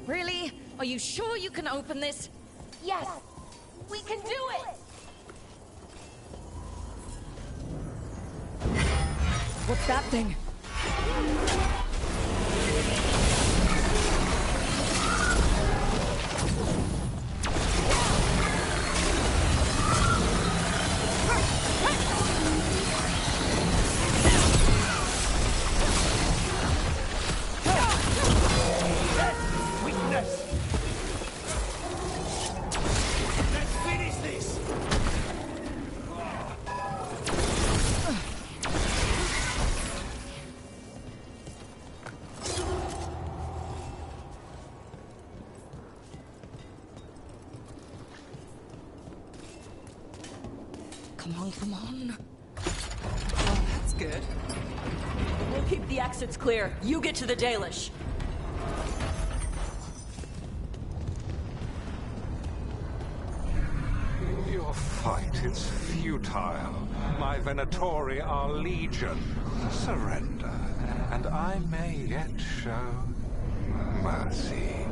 Really? Are you sure you can open this? Yes! We can do it! What's that thing? Come on. Oh, that's good. We'll keep the exits clear. You get to the Dalish. Your fight is futile. My Venatori are legion. Surrender, and I may yet show mercy.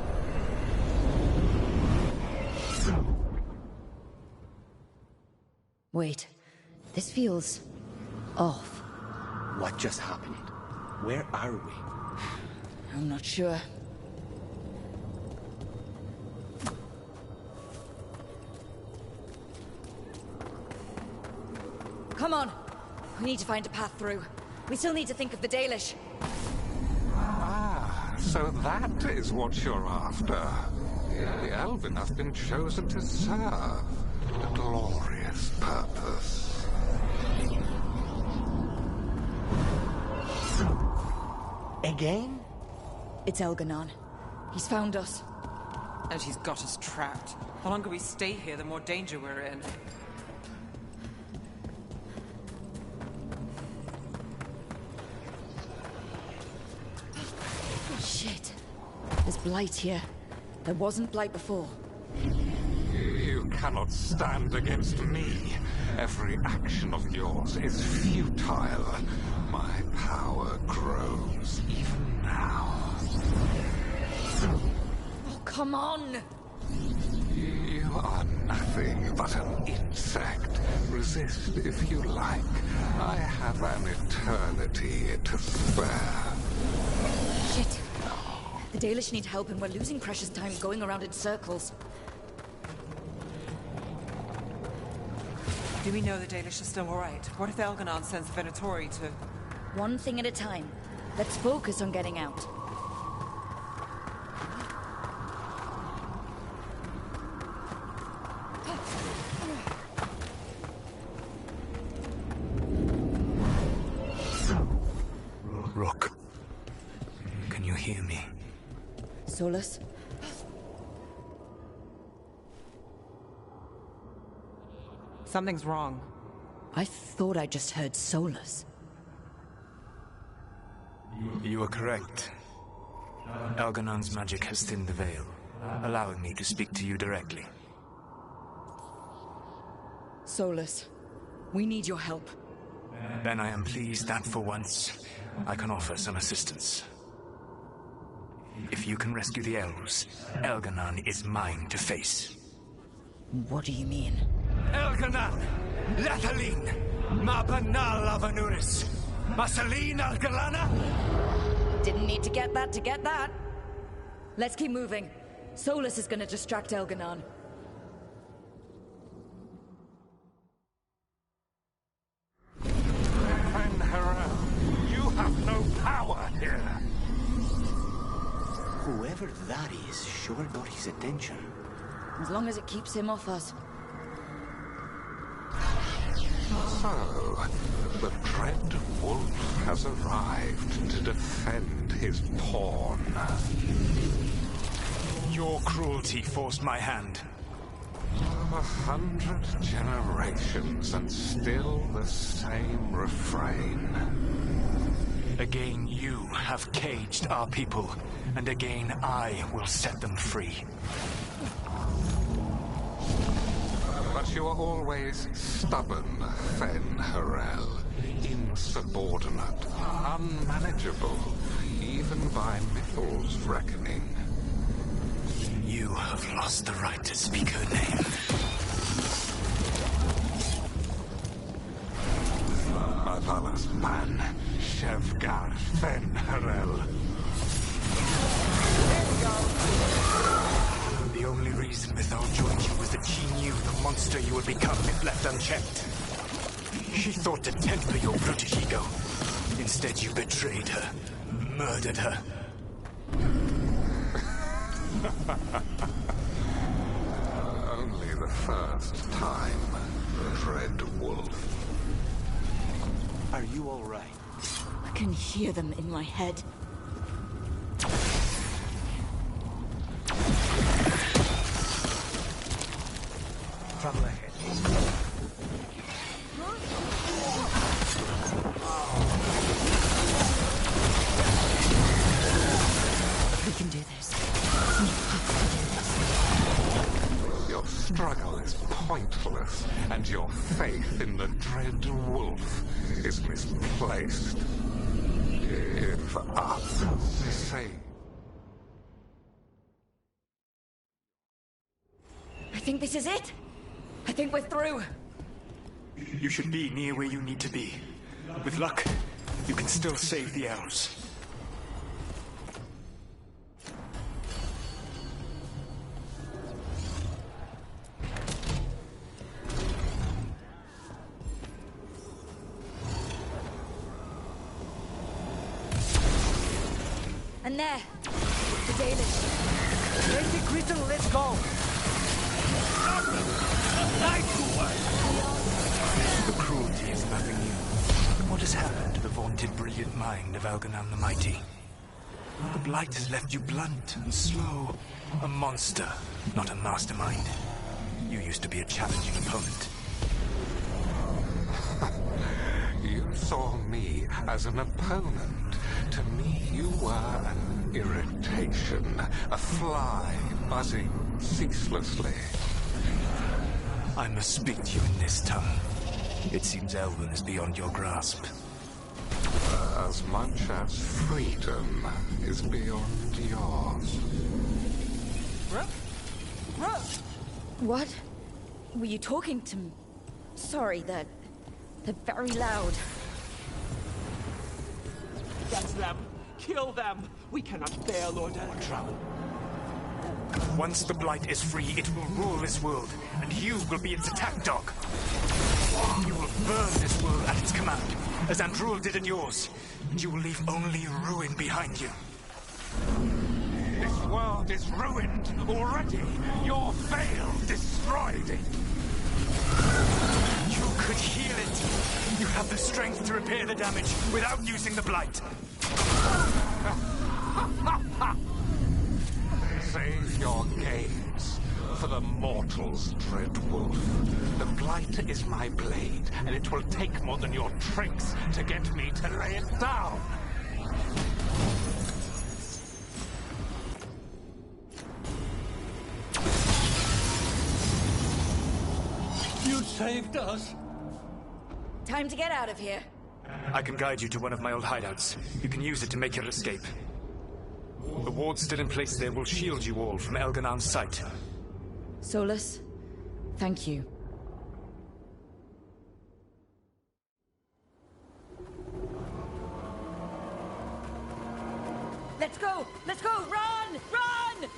Wait, this feels off. What just happened? Where are we? I'm not sure. Come on. We need to find a path through. We still need to think of the Dalish. Ah, so that is what you're after. The Elven have been chosen to serve a glorious purpose. Again? It's Elganon. He's found us. And he's got us trapped. The longer we stay here, the more danger we're in. Shit. There's blight here. There wasn't blight before. You cannot stand against me. Every action of yours is futile. My power grows even now. Oh, come on! You are nothing but an insect. Resist if you like. I have an eternity to spare. Shit. The Dalish need help and we're losing precious time going around in circles. Do we know the Dalish are still alright? What if Elganon sends Venatori to... One thing at a time. Let's focus on getting out. Rook, can you hear me? Solus? Something's wrong. I thought I just heard Solus. You are correct. Elganon's magic has thinned the veil, allowing me to speak to you directly. Solus, we need your help. Then I am pleased that for once, I can offer some assistance. If you can rescue the elves, Elganon is mine to face. What do you mean? Elganon! Lethalin! Ma banal avanuris! Masaline Algalana! Didn't need to get that. Let's keep moving. Solus is gonna distract Elganon. You have no power here. Whoever that is sure got his attention. As long as it keeps him off us. So, the Dread Wolf has arrived to defend his pawn. Your cruelty forced my hand. 100 generations and still the same refrain. Again you have caged our people, and again I will set them free. But you are always stubborn, Fen-Harel. Insubordinate, unmanageable, even by Mythal's reckoning. You have lost the right to speak her name. Avalas man, Shevgar Fen-Harel. The only reason Mythal joined you was that she knew the monster you would become if left unchecked. She thought to temper your brutish ego. Instead, you betrayed her, murdered her. Only the first time, Dread Wolf. Are you all right? I can hear them in my head. Trouble ahead. We can do this. Your struggle is pointless, and your faith in the Dread Wolf is misplaced. Give up. Say. I think this is it. I think we're through. You should be near where you need to be. With luck, you can still save the elves. And there, the Dalish. Basic Crystal, let's go! The cruelty is nothing new. What has happened to the vaunted brilliant mind of Elganon the Mighty? The Blight has left you blunt and slow. A monster, not a mastermind. You used to be a challenging opponent. You saw me as an opponent. To me, you were an irritation, a fly buzzing ceaselessly. I must speak to you in this tongue. It seems Elven is beyond your grasp. As much as freedom is beyond yours. What? Were you talking to me? Sorry, they're very loud. That's them! Kill them! We cannot bear Lord Elganon. Once the Blight is free, it will rule this world, and you will be its attack dog. You will burn this world at its command, as Andrul did in yours, and you will leave only ruin behind you. This world is ruined already. Your veil destroyed it. You could heal it. You have the strength to repair the damage without using the Blight. Save your games for the mortals, Dread Wolf. The Blight is my blade, and it will take more than your tricks to get me to lay it down. You saved us. Time to get out of here. I can guide you to one of my old hideouts. You can use it to make your escape. The wards still in place there will shield you all from Elganon's sight. Solus, thank you. Let's go! Let's go! Run! Run!